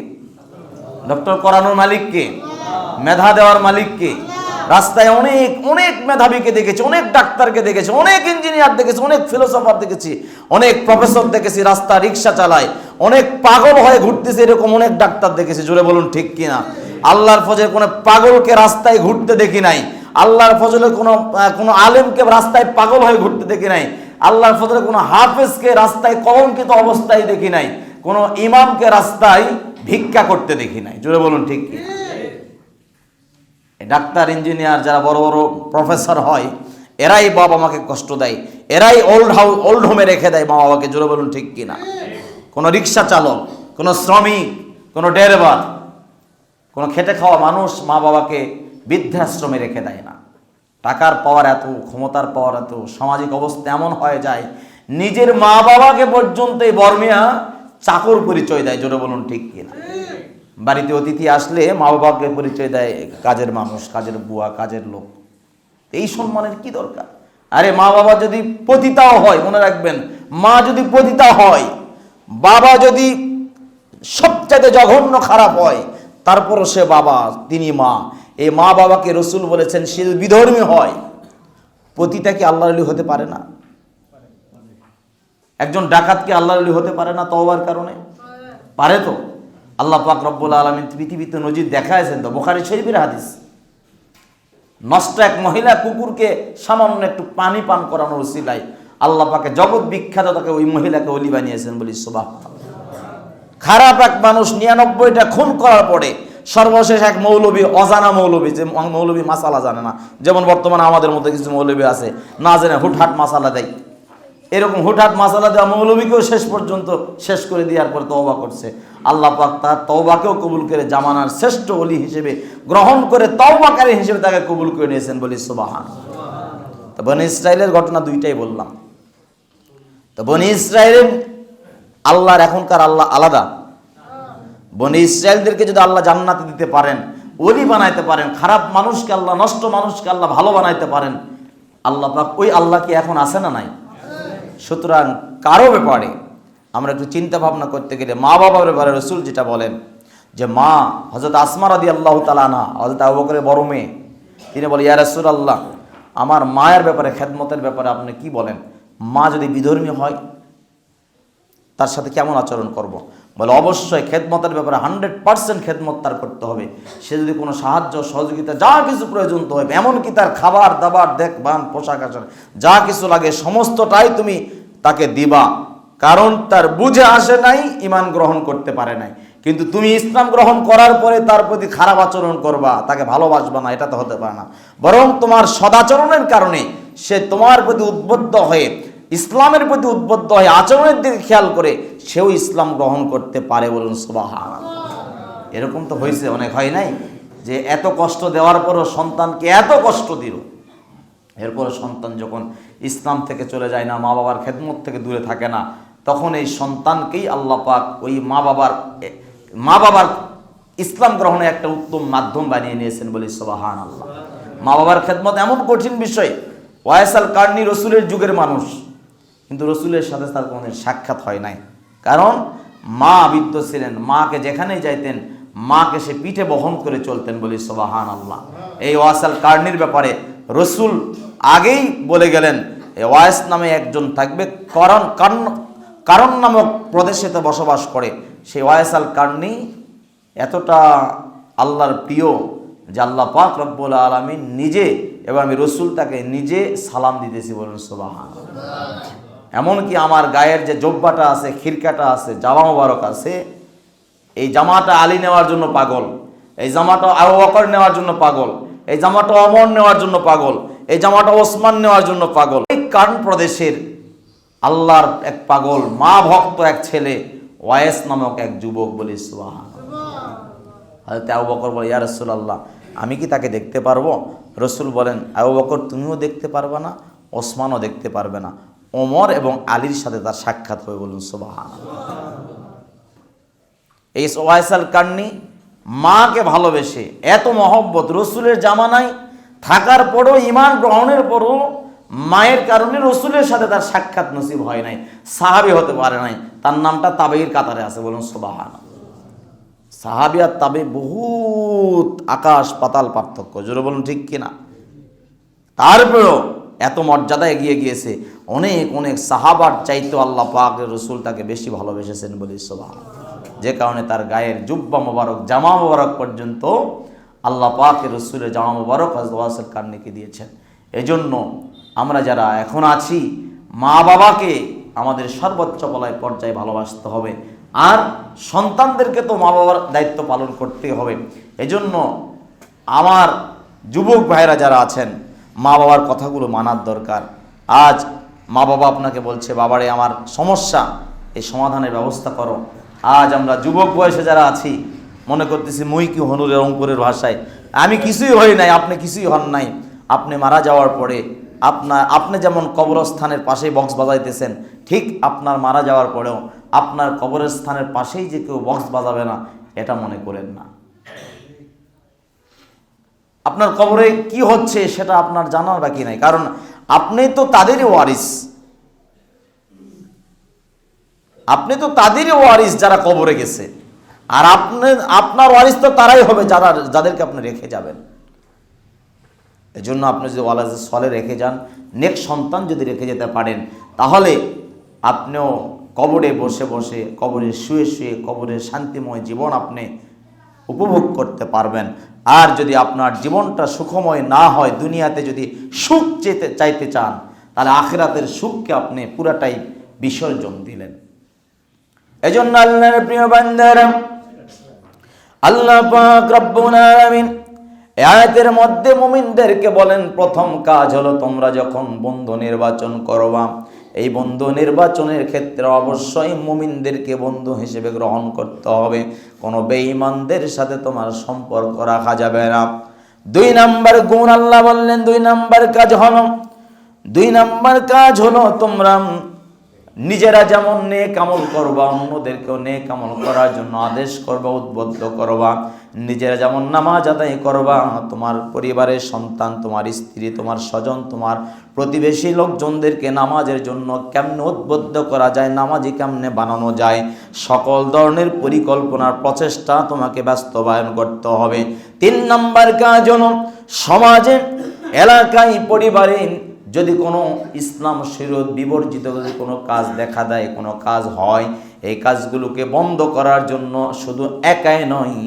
ডক্টর করানোর মালিককে, মেধা দেওয়ার মালিককে? রাস্তায় অনেক অনেক মেধাবীকে দেখেছি, অনেক ডাক্তারকে দেখেছি, অনেক ইঞ্জিনিয়ার দেখেছি, অনেক ফিলোসোফার দেখেছি, অনেক প্রফেসর দেখেছি, রাস্তা রিক্সা চালায়, অনেক পাগল হয়ে ঘুরতেছে, এরকম অনেক ডাক্তার দেখেছি, জোরে বলুন ঠিক কিনা। আল্লাহর ফজলে কোনো পাগলকে রাস্তায় ঘুরতে দেখি নাই, আল্লাহর ফজলে কোনো আলেমকে রাস্তায় পাগল হয়ে ঘুরতে দেখি নাই, আল্লাহর ফজলে কোনো হাফেজকে রাস্তায় কলঙ্কিত অবস্থায় দেখি নাই, কোনো ইমামকে রাস্তায় ভিক্ষা করতে দেখি নাই, জোরে বলুন ঠিক কিনা। ডাক্তার, ইঞ্জিনিয়ার, যারা বড় বড় প্রফেসর হয়, এরাই বাবা মাকে কষ্ট দেয়, এরাই ওল্ড হোমে রেখে দেয় মা বাবাকে, জোরে বলুন ঠিক কিনা। কোনো রিক্সা চালক, কোনো শ্রমিক, কোনো ড্রাইভার, কোনো খেটে খাওয়া মানুষ মা বাবাকে বৃদ্ধাশ্রমে রেখে দেয় না। টাকার পাওয়ার এত, ক্ষমতার পাওয়ার এত, সামাজিক অবস্থা এমন হয়ে যায়, নিজের মা বাবাকে পর্যন্ত এই বর্মিয়া চাকর পরিচয় দেয়, জোরে বলুন ঠিক কিনা। বাড়িতে অতিথি আসলে মা বাবাকে পরিচয় দেয় কাজের মানুষ, কাজের বুয়া, কাজের লোক। এই সম্মানের কি দরকার? আরে মা বাবা যদি পতিতাও হয়, মনে রাখবেন, মা যদি পতিতা হয়, বাবা যদি সবচাইতে জঘন্য খারাপ হয়, তারপরও সে বাবা, তিনি মা। এই মা বাবাকে রসুল বলেছেন সে বিধর্মী হয়, পতিতা কি আল্লাহর ওলি হতে পারে না? একজন ডাকাত কি আল্লাহর ওলি হতে পারে না তওবার কারণে? পারে তো। আল্লাহ পাক রব্বুল আলামিন পৃথিবীতে নজির দেখাইছেন তো, বুখারী শরীফের হাদিস। নষ্ট এক মহিলা কুকুরকে সামান্য একটু পানি পান করানোর উসিলায় আল্লাহ পাকে জগৎ বিখ্যাত তাকে, ওই মহিলাকে ওলি বানিয়েছেন, বলি সুবহানাল্লাহ। খারাপ এক মানুষ 99টা খুন করার পরে সর্বশেষ এক মৌলবী, অজানা মৌলবী, যে মৌলবী মাসালা জানে না, যেমন বর্তমানে আমাদের মধ্যে কিছু মৌলবী আছে না জেনে হুটহাট মাসালা দেয়, এরকম হুটহাট মাসালা দেওয়া মৌলবীকেও শেষ পর্যন্ত শেষ করে দেওয়ার পর তওবা করছে। আল্লাহ পাক তার তওবাকেও কবুল করে জামানার শ্রেষ্ঠ ওলি হিসেবে গ্রহণ করে তওবাকারী হিসেবে তাকে কবুল করে নিয়েছেন, বলি সুবহানাল্লাহ। তো বনি ইসরায়েলের ঘটনা দুইটাই বললাম। তো বনি ইসরায়েলের আল্লাহর এখনকার আল্লাহ আলাদা। বনি ইসরায়েলদেরকে যদি আল্লাহ জান্নাতে দিতে পারেন, ওলি বানাইতে পারেন, খারাপ মানুষকে আল্লাহ, নষ্ট মানুষকে আল্লাহ ভালো বানাইতে পারেন, আল্লাহ পাক ওই আল্লাহ কি এখন আছে না নাই? সুতরাং কারো ব্যাপারে আমরা একটু চিন্তা ভাবনা করতে গেলে মা বাবার ব্যাপারে রসুল যেটা বলেন যে মা, হযরত আসমা রাদিয়াল্লাহু তাআলা আনহা, হযরত আবু বকরের বড় মেয়ে, তিনি বলে ইয়া রাসূলুল্লাহ, আমার মায়ের ব্যাপারে, খেদমতের ব্যাপারে আপনি কি বলেন? মা যদি বিধর্মী হয় তার সাথে কেমন আচরণ করব? বলে অবশ্যই খেদমতের ব্যাপারে 100% খেদমত তার করতে হবে। সে যদি কোনো সাহায্য সহযোগিতা যা কিছু প্রয়োজন তো হবে, এমনকি তার খাবার দাবার, দেখভাল, পোশাক আশাক যা কিছু লাগে সমস্তটাই তুমি তাকে দিবা, কারণ তার বুঝে আসে নাই, ঈমান গ্রহণ করতে পারে নাই। কিন্তু তুমি ইসলাম গ্রহণ করার পরে তার প্রতি খারাপ আচরণ করবা, তাকে ভালোবাসবা না, এটা তো হতে পারে না। বরং তোমার সদাচরণের কারণে সে তোমার প্রতি উদ্বুদ্ধ হয়ে, ইসলামের প্রতি উদ্বুদ্ধ হয়ে, আচরণের দিকে খেয়াল করে সেও ইসলাম গ্রহণ করতে পারে, বলুন সুবহানাল্লাহ। এরকম তো হয়েছে, অনেক হয় নাই যে এত কষ্ট দেওয়ার পরও সন্তানকে এত কষ্ট দিল, এরপরে সন্তান যখন ইসলাম থেকে চলে যায় না, মা বাবার খেদমত থেকে দূরে থাকে না, তখন এই সন্তানকেই আল্লাহ পাক ওই মা বাবার ইসলাম গ্রহণে একটা উত্তম মাধ্যম বানিয়ে নিয়েছেন, বলি সুবহানাল্লাহ। মা বাবার খেদমত এমন কঠিন বিষয়। ওয়াইস আল কারনি রসুলের যুগের মানুষ, কিন্তু রসুলের সাথে তার কোনো সাক্ষাৎ হয় নাই, কারণ মা বৃদ্ধ ছিলেন, মাকে যেখানেই যাইতেন মাকে সে পিঠে বহন করে চলতেন, বলি সুবহানাল্লাহ। এই ওয়াইস আল কারনির ব্যাপারে রসুল আগেই বলে গেলেন, ওয়াইস নামে একজন থাকবে, কারণ নামক প্রদেশেতে বসবাস করে। সেই ওয়াইস আল কারনি এতটা আল্লাহর প্রিয় যে আল্লাহ পাক রব্বুল আলামিন নিজে এবং আমি রসুল তাকে নিজে সালাম দিতেছি, বলুন সুবহানাল্লাহ। এমনকি আমার গায়ের যে জব্বাটা আছে, খিরকাটা আছে, জামা মোবারক আছে, এই জামাটা আলী নেওয়ার জন্য পাগল, এই জামাটা আবু বকর নেওয়ার জন্য পাগল, এই জামাটা ওমর নেওয়ার জন্য পাগল, এই জামাটা ওসমান নেওয়ার জন্য পাগল। এই কারণ প্রদেশের আল্লাহর এক পাগল মা ভক্ত এক ছেলে ওয়াইস নামক এক যুবক, বলি সুবহানাল্লাহ। হযরত আবু বকর বলে ইয়া রাসূলুল্লাহ, আমি কি তাকে দেখতে পারবো? রসুল বলেন আবু বকর তুমিও দেখতে পারবে না, ওসমানও দেখতে পারবে না, ওমর এবং আলীর সাথে তার সাক্ষাৎ হবে, বলুন সুবহানাল্লাহ। এই ওয়াইসাল কারনী মাকে ভালোবেসে এত মহব্বত, রসুলের জামানায় থাকার পরও, ঈমান গ্রহণের পরও মায়ের কারণে রসুলের সাথে তার সাক্ষাৎ নসিব হয় নাই, সাহাবী হতে পারে নাই, তার নামটা তাবেঈর কাতারে আছে, বলুন সুবহানাল্লাহ। সাহাবী আর তাবে বহুত আকাশ পাতাল পার্থক্য, জোরে বলুন ঠিক কিনা। তারপরেও এত মর্যাদা এগিয়ে গিয়েছে, অনেক অনেক সাহাবার চাইতে আল্লাহ পাক রসুল তাকে বেশি ভালোবেসেছেন, বলি সুবহানাল্লাহ। যে কারণে তার গায়ের জুব্বা মোবারক, জামা মোবারক পর্যন্ত আল্লাহ পাক রসুলের জামা মোবারক হযরত ওয়াইসুল কারনীকে দিয়েছেন। এজন্য আমরা যারা এখন আছি, মা বাবাকে আমাদের সর্বোচ্চ পর্যায়ে ভালোবাসতে হবে, আর সন্তানদেরকে তো মা বাবার দায়িত্ব পালন করতেই হবে। এজন্য আমার যুবক ভাইরা যারা আছেন, মা বাবার কথাগুলো মানার দরকার। আজ মা বাবা আপনাকে বলছে, বাবারে আমার সমস্যা, এই সমাধানের ব্যবস্থা করো। আজ আমরা যুবক বয়সে যারা আছি মনে করতেছি মুই কি হনুরে রংপুরের ভাষায়, আমি কিছুই হই নাই, আপনি কিছুই হন নাই। আপনি মারা যাওয়ার পরে আপনি যেমন কবরস্থানের পাশেই বক্স বাজাইতেছেন, ঠিক আপনার মারা যাওয়ার পরেও আপনার কবরস্থানের পাশেই যে কেউ বক্স বাজাবে না, এটা মনে করেন না। আপনার কবরে কি হচ্ছে সেটা আপনার জানার বাকি নাই, কারণ আপনি তো তাদেরই ওয়ারিস, আপনি তো তাদেরই ওয়ারিস যারা কবরে গেছে, আর আপনার ওয়ারিস তো তারাই হবে যাদেরকে আপনি রেখে যাবেন। এজন্য আপনি যদি ওয়ালাদে সলে রেখে যান, নেক সন্তান যদি রেখে যেতে পারেন, তাহলে আপনিও কবরে বসে বসে, কবরে শুয়ে শুয়ে কবরের শান্তিময় জীবন আপনি উপভোগ করতে পারবেন। আর যদি আপনার জীবনটা সুখময় না হয়, দুনিয়াতে যদি সুখ চাইতে চান, তাহলে আখিরাতের সুখকে আপনি পুরাটাই বিসর্জন দিলেন। এজন্য আল্লাহর প্রিয় বান্দারা, আল্লাহ পাক রব্বুল আলামিন এই আয়াতের মধ্যে মুমিনদেরকে বলেন, প্রথম কাজ হলো তোমরা যখন বন্ধু নির্বাচন করবা, এই বন্ধু নির্বাচনের ক্ষেত্রে অবশ্যই মুমিনদেরকে বন্ধু হিসেবে গ্রহণ করতে হবে, কোনো বেঈমানদের সাথে তোমার সম্পর্ক রাখা যাবে না। 2 নাম্বার গুণ আল্লাহ বললেন, 2 নাম্বার কাজ হলো তোমরা নিজেরা যেমন নেক আমল করবা, অন্যদেরকেও নেক আমল করার জন্য আদেশ করবা, উদ্বুদ্ধ করবা। নিজেরা যেমন নামাজ আদায় করবা, তোমার পরিবারের সন্তান, তোমার স্ত্রী, তোমার স্বজন, তোমার প্রতিবেশী লোকজনদেরকে নামাজের জন্য কেমনে উদ্বুদ্ধ করা যায়, নামাজি কেমনে বানানো যায়, সকল ধরনের পরিকল্পনার প্রচেষ্টা তোমাকে বাস্তবায়ন করতে হবে। 3 নাম্বার কাজ হলো সমাজে, এলাকায়, পরিবারে যদি কোনো ইসলাম শরীয়ত বিবর্জিত যদি কোনো কাজ দেখা দেয়, কোনো কাজ হয়, এই কাজগুলোকে বন্ধ করার জন্য শুধু একাই নয়,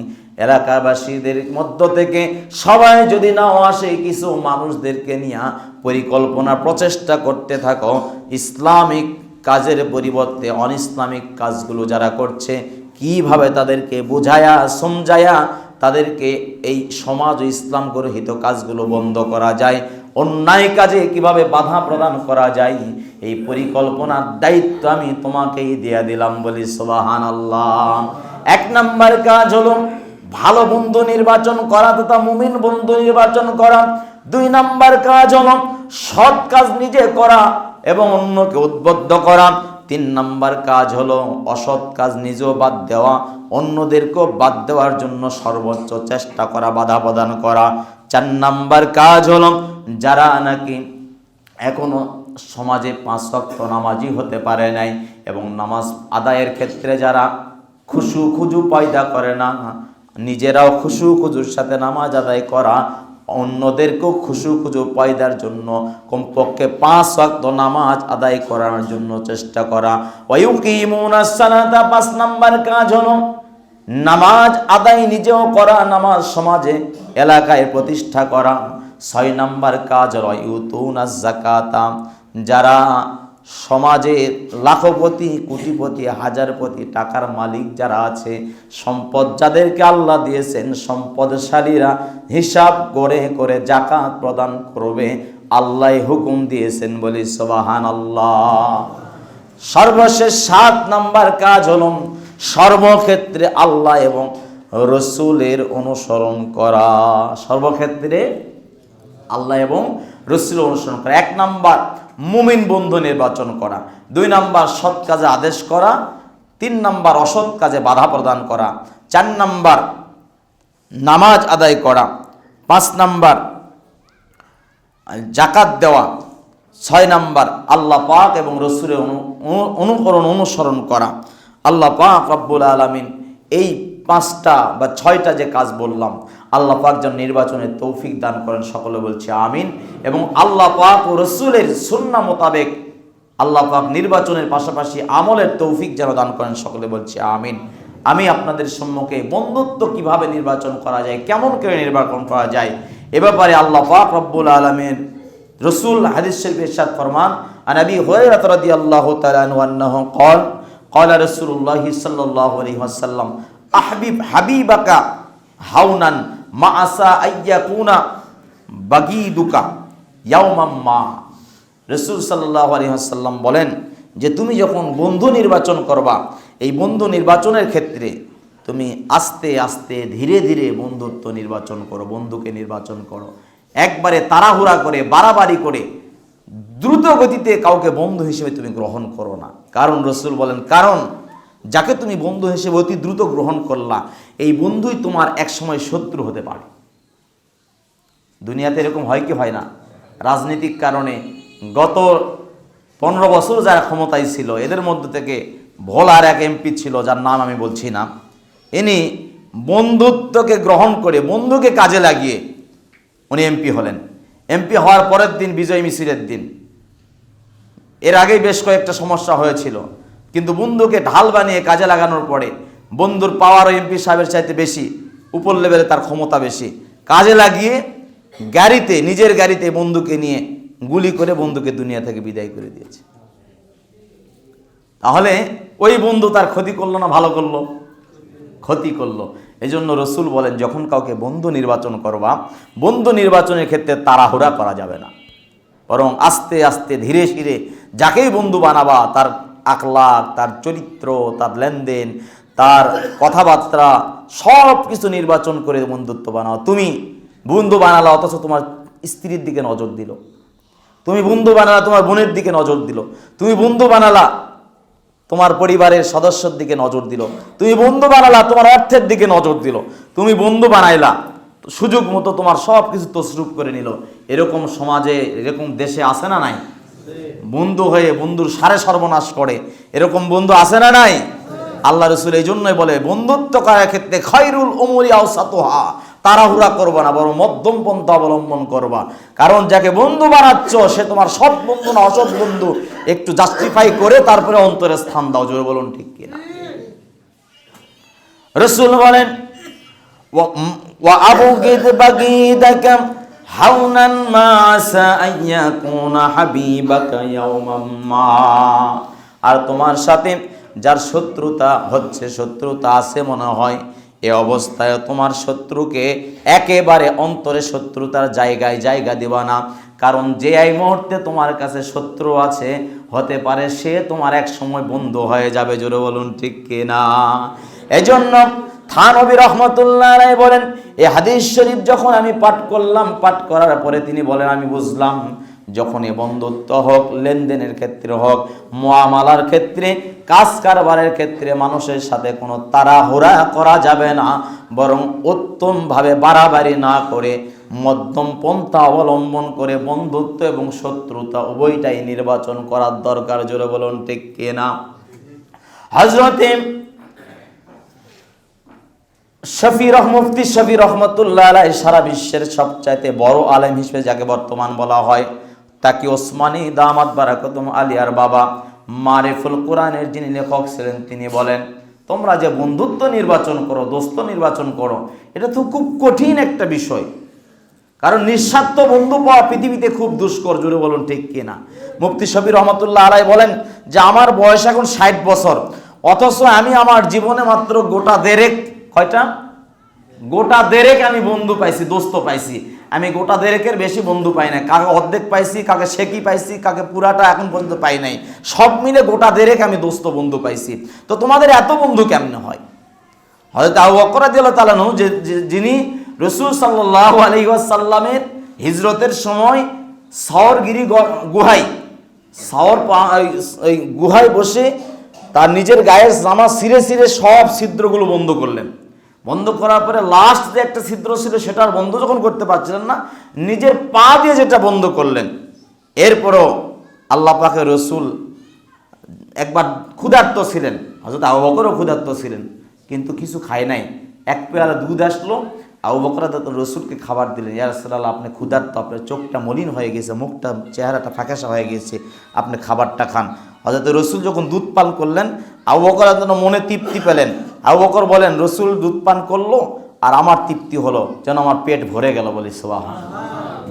এলাকাবাসীদের মধ্য থেকে সবাই যদি নাও আসে, কিছু মানুষদেরকে নিয়ে পরিকল্পনা প্রচেষ্টা করতে থাকো, ইসলামিক কাজের পরিবর্তে অন ইসলামিক কাজগুলো যারা করছে, কিভাবে তাদেরকে বুঝায়া সমঝায়া তাদেরকে এই সমাজ ও ইসলাম গরহিত কাজগুলো বন্ধ করা যায়, অন্যায় কাজে কিভাবে বাধা প্রদান করা যায়, এই পরিকল্পনার দায়িত্ব আমি তোমাকেই দিয়ে দিলাম, বলি সুবহানাল্লাহ। 1 নাম্বার কাজ হলো ভালো বন্ধু নির্বাচন করা তথা মুমিন বন্ধু নির্বাচন করা। 2 নাম্বার কাজ হলো সৎ কাজ নিজে করা এবং অন্যকে উদ্বুদ্ধ করা। 3 নাম্বার কাজ হলো অসৎ কাজ নিজেও বাদ দেওয়া, অন্যদেরকেও বাদ দেওয়ার জন্য সর্বোচ্চ চেষ্টা করা, বাধা প্রদান করা। 4 নাম্বার কাজ হলো যারা নাকি এখনো সমাজে 5 ওয়াক্ত নামাজি হতে পারে নাই এবং নামাজ আদায়ের ক্ষেত্রে যারা খুশু পয়দা করে না, নিজেরাও খুজুর সাথে নামাজ আদায় করা, অন্যদেরকেও খুজু পয়দার জন্য কমপক্ষে 5 ওয়াক্ত নামাজ আদায় করার জন্য চেষ্টা করা। ওয়ায়ুকিমুনাস সালাতা, 5 নাম্বার কাজ হলো নামাজ আদায় নিজেও করা, নামাজ সমাজে এলাকায় প্রতিষ্ঠা করা। 6 নাম্বার কাজ হলো ইউতুনাজ যাকাতা, যারা সমাজে লাখপতি, কোটিপতি, হাজারপতি টাকার মালিক যারা আছে, সম্পদ যাদেরকে আল্লাহ দিয়েছেন, সম্পদশালীরা হিসাব করে যাকাত প্রদান করবে, আল্লাহ হুকুম দিয়েছেন, বলি সুবহানাল্লাহ। সর্বশেষ 7 নাম্বার কাজ হলো সর্বক্ষেত্রে আল্লাহ এবং রসুলের অনুসরণ করা। সর্বক্ষেত্রে আল্লাহ এবং রাসূলের অনুসরণ করা। 1 নাম্বার মুমিন বন্ধু নির্বাচন করা, 2 নাম্বার সৎ কাজে আদেশ করা, 3 নাম্বার অসৎ কাজে বাধা প্রদান করা, 4 নাম্বার নামাজ আদায় করা, 5 নাম্বার জাকাত দেওয়া, 6 নাম্বার আল্লাহ পাক এবং রাসূলের অনুসরণ করা। আল্লাহ পাক রব্বুল আলামিন এই 5টা বা 6টা যে কাজ বললাম, আল্লাহ পাক যেন নির্বাচনের তৌফিক দান করেন, সকলে বলছে আমিন। এবং আল্লাহ পাক ও রাসূলের সুন্নাহ মোতাবেক আল্লাহ পাক নির্বাচনের পাশাপাশি আমলের তৌফিক যেন দান করেন, সকলে বলছে আমিন। আমি আপনাদের সম্মুখে বন্ধুত্ব কিভাবে নির্বাচন করা যায়, কেমন করে নির্বাচন করা যায়, এ ব্যাপারে আল্লাহ পাক রব্বুল আলামিন রাসূল হাদিস শরীফে ইরশাদ ফরমান, আন আবি হুরায়রা রাদিয়াল্লাহু তাআলা আনহু ক্বালা রাসূলুল্লাহ সাল্লাল্লাহু আলাইহি ওয়াসাল্লাম হাবিবাকা হাউনান মা আসা আইয়াকুনা বাগীদুকা ইয়াওমাম মা। রাসূল সাল্লাল্লাহু আলাইহি ওয়াসাল্লাম বলেন যে তুমি যখন বন্ধু নির্বাচন করবা, এই বন্ধু নির্বাচনের ক্ষেত্রে তুমি আস্তে আস্তে ধীরে ধীরে বন্ধুত্ব নির্বাচন করো, বন্ধুকে নির্বাচন করো। একবারে তাড়াহুড়া করে বাড়াবাড়ি করে দ্রুত গতিতে কাউকে বন্ধু হিসেবে তুমি গ্রহণ করো না। কারণ রাসূল বলেন, কারণ যাকে তুমি বন্ধু হিসেবে অতি দ্রুত গ্রহণ করলা, এই বন্ধুই তোমার এক সময় শত্রু হতে পারে। দুনিয়াতে এরকম হয় কি হয় না? রাজনৈতিক কারণে গত 15 বছর যারা ক্ষমতায় ছিল, এদের মধ্যে থেকে ভোলার এক এমপি ছিল, যার নাম আমি বলছি না, ইনি বন্ধুত্বকে গ্রহণ করে বন্ধুকে কাজে লাগিয়ে উনি এমপি হলেন। এমপি হওয়ার পরের দিন বিজয় মিছিলের দিন, এর আগেই বেশ কয়েকটা সমস্যা হয়েছিল, কিন্তু বন্ধুকে ঢাল বানিয়ে কাজে লাগানোর পরে বন্ধুর পাওয়ারও এমপি সাহেবের চাইতে বেশি, উপর লেভেলে তার ক্ষমতা বেশি, কাজে লাগিয়ে গাড়িতে, নিজের গাড়িতে বন্ধুকে নিয়ে গুলি করে বন্ধুকে দুনিয়া থেকে বিদায় করে দিয়েছে। তাহলে ওই বন্ধু তার ক্ষতি করলো না ভালো করলো? ক্ষতি করলো। এই জন্য রাসূল বলেন, যখন কাউকে বন্ধু নির্বাচন করবা, বন্ধু নির্বাচনের ক্ষেত্রে তাড়াহুড়া করা যাবে না, বরং আস্তে আস্তে ধীরে ধীরে যাকেই বন্ধু বানাবা তার আখলাক, তার চরিত্র, তার লেনদেন, তার কথাবার্তা সব কিছু নির্বাচন করে বন্ধুত্ব বানাও। তুমি বন্ধু বানালা অথচ তোমার স্ত্রীর দিকে নজর দিল, তুমি বন্ধু বানালা তোমার বোনের দিকে নজর দিল, তুমি বন্ধু বানালা তোমার পরিবারের সদস্যর দিকে নজর দিল, তুমি বন্ধু বানালা তোমার অর্থের দিকে নজর দিল, তুমি বন্ধু বানাইলা সুযোগ মতো তোমার সব কিছু তসরুপ করে নিল। এরকম সমাজে, এরকম দেশে আছে না নাই? বন্ধু হয়ে বন্ধুর সারে সর্বনাশ করে, এরকম বন্ধু আছে না নাই? আল্লাহ রাসূল এই জন্যই বলে, বন্ধুত্ব করার ক্ষেত্রে খায়রুল উমুরি আওসাতুহা, তাড়াহুড়া করবা না, বরং মধ্যম পন্থা অবলম্বন করবা। কারণ যাকে বন্ধু বানাচ্ছ সে তোমার সৎ বন্ধু না অসৎ বন্ধু, একটু জাস্টিফাই করে তারপরে অন্তরে স্থান দাও। জোরে বলুন ঠিক কিনা? রাসূল বলেন, ওয়া আবগিদ বাগীদাকা হাউনান মা আসা আইয়াকুনা হাবিবাকা ইয়াওমাম মা। আর তোমার সাথে যার শত্রুতা হচ্ছে, শত্রুতা আছে মনে হয়, এ অবস্থায় তোমার শত্রুকে একেবারে অন্তরে শত্রুতার জায়গায় জায়গা দিবা না। কারণ যে এই মুহূর্তে তোমার কাছে শত্রু আছে, হতে পারে সে তোমার এক সময় বন্ধু হয়ে যাবে। জোরে বলুন ঠিক কিনা? এজন্য থানবী রাহমাতুল্লাহ আলাইহি বলেন, এই হাদিস শরীফ যখন আমি পাঠ করলাম, পাঠ করার পরে তিনি বলেন, আমি বুঝলাম যখনই বন্ধুত্ব হোক, লেনদেনের ক্ষেত্রে হোক, মুআমালার ক্ষেত্রে, কাজ কারবারের ক্ষেত্রে মানুষের সাথে কোনো তাড়াহুড়া করা যাবে না, বরং উত্তমভাবে বাড়াবাড়ি না করে মধ্যম পন্থা অবলম্বন করে বন্ধুত্ব এবং শত্রুতা উভয়টাই নির্বাচন করার দরকার। জোরে বলুন ঠিক কিনা? হযরতে মুফতি শফি রহমতুল্লাহ আলাইহি সারা বিশ্বের সবচাইতে বড় আলেম হিসেবে যাকে বর্তমান বলা হয়, তাকি ওসমানী দামাত বারাকাতুম আলিয়ার বাবা, মারিফুল কোরআনের যিনি লেখক ছিলেন, তিনি বলেন, তোমরা যে বন্ধুত্ব নির্বাচন করো, দোস্ত নির্বাচন করো, এটা তো খুব কঠিন একটা বিষয়। কারণ নিঃস্বার্থ বন্ধু পাওয়া পৃথিবীতে খুব দুষ্কর। জোরে বলুন ঠিক কিনা? মুফতি শফি রহমতুল্লাহ আলাইহি বলেন যে আমার বয়স এখন 60 বছর, অথচ আমি আমার জীবনে মাত্র গোটা দেড়েক, কয়টা? গোটা দেড়েক আমি বন্ধু পাইছি, দোস্ত পাইছি। আমি গোটা দেড়েকের বেশি বন্ধু পাই নাই। কাকে অর্ধেক পাইছি, কাকে শেকি পাইছি, কাকে পুরাটা এখন পর্যন্ত পাই নাই। সব মিলে গোটা দেড়েক আমি দোস্ত বন্ধু পাইছি। তো তোমাদের এত বন্ধু কেমনে হয়? হযরত আবু বকর রাদিয়াল্লাহু তাআলা আনহু, যিনি রাসূল সাল্লাল্লাহু আলাইহি ওয়াসাল্লামের হিজরতের সময় সাওরগিরি গুহায় ওই গুহায় বসে তার নিজের গায়ের জামা ছিঁড়ে ছিঁড়ে সব ছিদ্রগুলো বন্ধ করলেন। বন্ধ করার পরে লাস্ট যে একটা ছিদ্র ছিল সেটা আর বন্ধ যখন করতে পারছিলেন না, নিজের পা দিয়ে যেটা বন্ধ করলেন। এরপরও আল্লাহ পাকের রসুল একবার ক্ষুধার্ত ছিলেন, হযরত আবু বকরও ক্ষুধার্ত ছিলেন, কিন্তু কিছু খায় নাই। এক পেয়ালা দুধ আসলো, আবু বকর রসুলকে খাবার দিলেন। ইয়া রাসূলুল্লাহ, আপনি ক্ষুধার্ত, আপনার চোখটা মলিন হয়ে গেছে, মুখটা চেহারাটা ফ্যাকাশা হয়ে গেছে, আপনি খাবারটা খান। হযরত রসুল যখন দুধ পান করলেন, আবু বকর মনে তৃপ্তি পেলেন। আবু বকর বলেন, রসুল দুধ পান করলো আর আমার তৃপ্তি হলো, যেন আমার পেট ভরে গেল। বলি সুবহানাল্লাহ।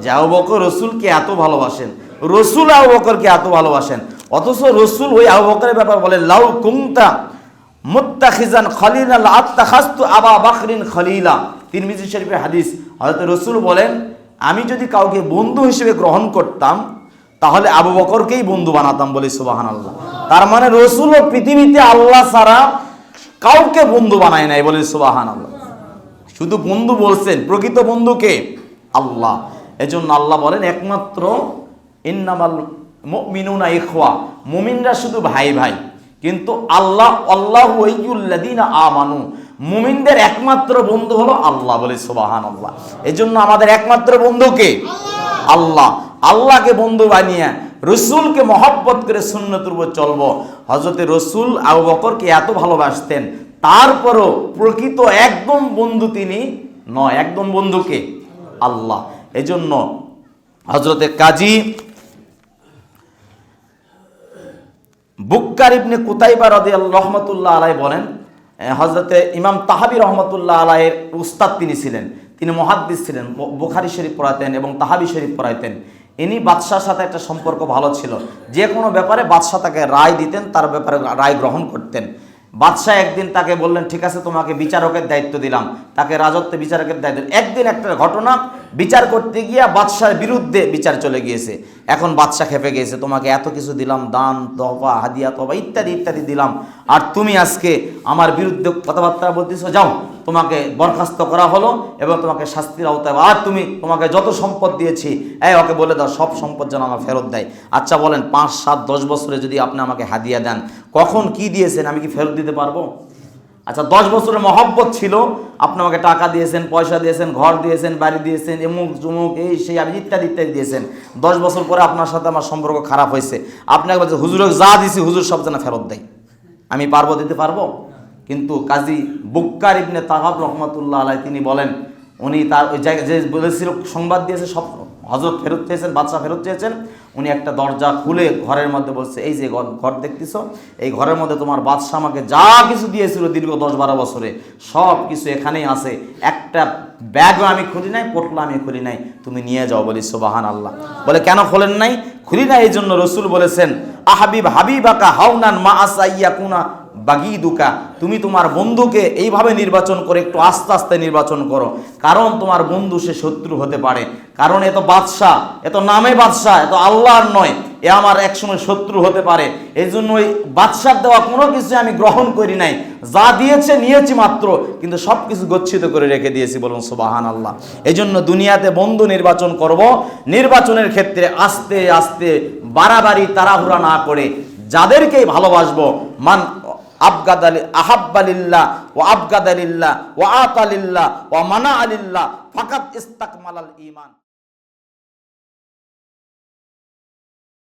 যে আবু বকর রসুলকে এত ভালোবাসেন, রসুল আবু বকরকে এত ভালোবাসেন, অথচ রসুল ওই আবু বকরের ব্যাপার বলেন, লাউ কুনতা মুত্তাখিজান খলিলা লাত্তাখাযতু আবা বকরিন খলিলা। তিরমিজি শরীফের হাদিস। হযরত রসুল বলেন, আমি যদি কাউকে বন্ধু হিসেবে গ্রহণ করতাম তাহলে আবু বকরকেই বন্ধু বানাতাম। বলি সুবহানাল্লাহ। তার মানে রসুলও পৃথিবীতে আল্লাহ ছাড়া কাউকে বন্ধু বানায় নাই। বলি সুবহানাল্লাহ। শুধু বন্ধু বলছেন, প্রকৃত বন্ধুকে আল্লাহ। এজন্য আল্লাহ বলেন, একমাত্র ইন্নামাল মুমিনুনা ইখওয়া, মুমিনরা শুধু ভাই ভাই, কিন্তু আল্লাহু ওয়ালিয়ুল্লাযিনা আমানু, মুমিনদের একমাত্র বন্ধু হলো আল্লাহ। বলে সুবহানাল্লাহ। এজন্য আমাদের একমাত্র বন্ধুকে আল্লাহ। আল্লাহকে বন্ধু বানিয়ে রসুলকে মহব্বত করে সুন্নতের উপর চলবো। হযরত রসুল আবু বকরকে এত ভালোবাসতেন, তারপরও প্রকৃত একদম বন্ধু তিনি নয়। একদম বন্ধুকে আল্লাহ। এজন্য হযরতে কাজী বুক্কার ইবনে কুতাইবা রাদিয়াল্লাহু রাহমাতুল্লাহ আলাইহি বলেন, হযরতে ইমাম তাহাবী রহমতুল্লাহ আলাইহির উস্তাদ তিনি ছিলেন, তিনি মুহাদ্দিস ছিলেন, বুখারী শরীফ পড়াতেন এবং তাহাবী শরীফ পড়াতেন। ইনি বাদশার সাথে একটা সম্পর্ক ভালো ছিল, যে কোনো ব্যাপারে বাদশাহ তাকে রায় দিতেন, তার ব্যাপারে রায় গ্রহণ করতেন। বাদশাহ একদিন তাকে বললেন, ঠিক আছে তোমাকে বিচারকের দায়িত্ব দিলাম, তাকে রাজত্বে বিচারকের দায়িত্ব। একদিন একটা ঘটনা, বিচার করতে গিয়ে বাদশার বিরুদ্ধে বিচার চলে গিয়েছে। এখন বাদশাহ খেপে গিয়েছে, তোমাকে এত কিছু দিলাম, দান তহফা হাদিয়া তহফা ইত্যাদি ইত্যাদি দিলাম, আর তুমি আজকে আমার বিরুদ্ধে কথাবার্তা বলতেছো, যাও তোমাকে বরখাস্ত করা হলো এবং তোমাকে শাস্তির আওতায়, আর তোমাকে যত সম্পদ দিয়েছি ওকে বলে দাও সব সম্পদ যেন আমার ফেরত দেয়। আচ্ছা বলেন, 5, 7, 10 বছরে যদি আপনি আমাকে হাদিয়া দেন, কখন কি দিয়েছেন আমি কি ফেরত দিতে পারবো? আচ্ছা 10 বছরের মহব্বত ছিল, আপনি আমাকে টাকা দিয়েছেন, পয়সা দিয়েছেন, ঘর দিয়েছেন, বাড়ি দিয়েছেন, এমুক জুমুক এই সেই আমি ইত্যাদি ইত্যাদি দিয়েছেন। 10 বছর পরে আপনার সাথে আমার সম্পর্ক খারাপ হয়েছে, আপনাকে বলছে হুজুরকে যা দিছি হুজুর সব যেন ফেরত দেয়, আমি পারবো, দিতে পারবো? কিন্তু কাজী বুক্কার ইবনে তাহাব রহমতুল্লাহ আলাইহি তিনি বলেন, উনি তার ওই জায়গায় যে বলেছিল, সংবাদ দিয়েছে, সব হযরত ফেরত চেয়েছেন, বাদশাহ ফেরত চেয়েছেন, উনি একটা দরজা খুলে ঘরের মধ্যে বলছে, এই যে ঘর দেখতেছ, এই ঘরের মধ্যে তোমার বাদশাহ আমাকে যা কিছু দিয়েছিল দীর্ঘ 10-12 বছরে সব কিছু এখানেই আছে, একটা ব্যাগও আমি খুলি নাই, পোটলা আমি খুলি নাই, তুমি নিয়ে যাও। বলি সুবহানাল্লাহ। বলে কেন খোলেন নাই? খুলি না এই জন্য, রসুল বলেছেন, আহাবিব হাবিবাকা হাওনান মা আসাইয়াকুনা বাগিদুকা, তুমি তোমার বন্ধুকে এইভাবে নির্বাচন করে একটু আস্তে আস্তে নির্বাচন করো, কারণ তোমার বন্ধু সে শত্রু হতে পারে, কারণ এত বাদশাহ, এত নামে বাদশাহ, এত আল্লাহর নয়, এ আমার একসময় শত্রু হতে পারে। এই জন্য ওই বাদশার দেওয়া কোনো কিছু আমি গ্রহণ করি নাই, যা দিয়েছে নিয়েছি মাত্র, কিন্তু সব কিছু গচ্ছিত করে রেখে দিয়েছি। বলুন সুবহানাল্লাহ। এই জন্য দুনিয়াতে বন্ধু নির্বাচন করব, নির্বাচনের ক্ষেত্রে আস্তে আস্তে বাড়াবাড়ি তাড়াহুড়া না করে যাদেরকেই ভালোবাসবো, মান আহাব্বালিল্লাহ ওয়া আবগাদালিল্লাহ ওয়া আতালিল্লাহ ওয়া মানা আলিল্লাহ ফাকাত ইস্তাকমালাল ঈমান।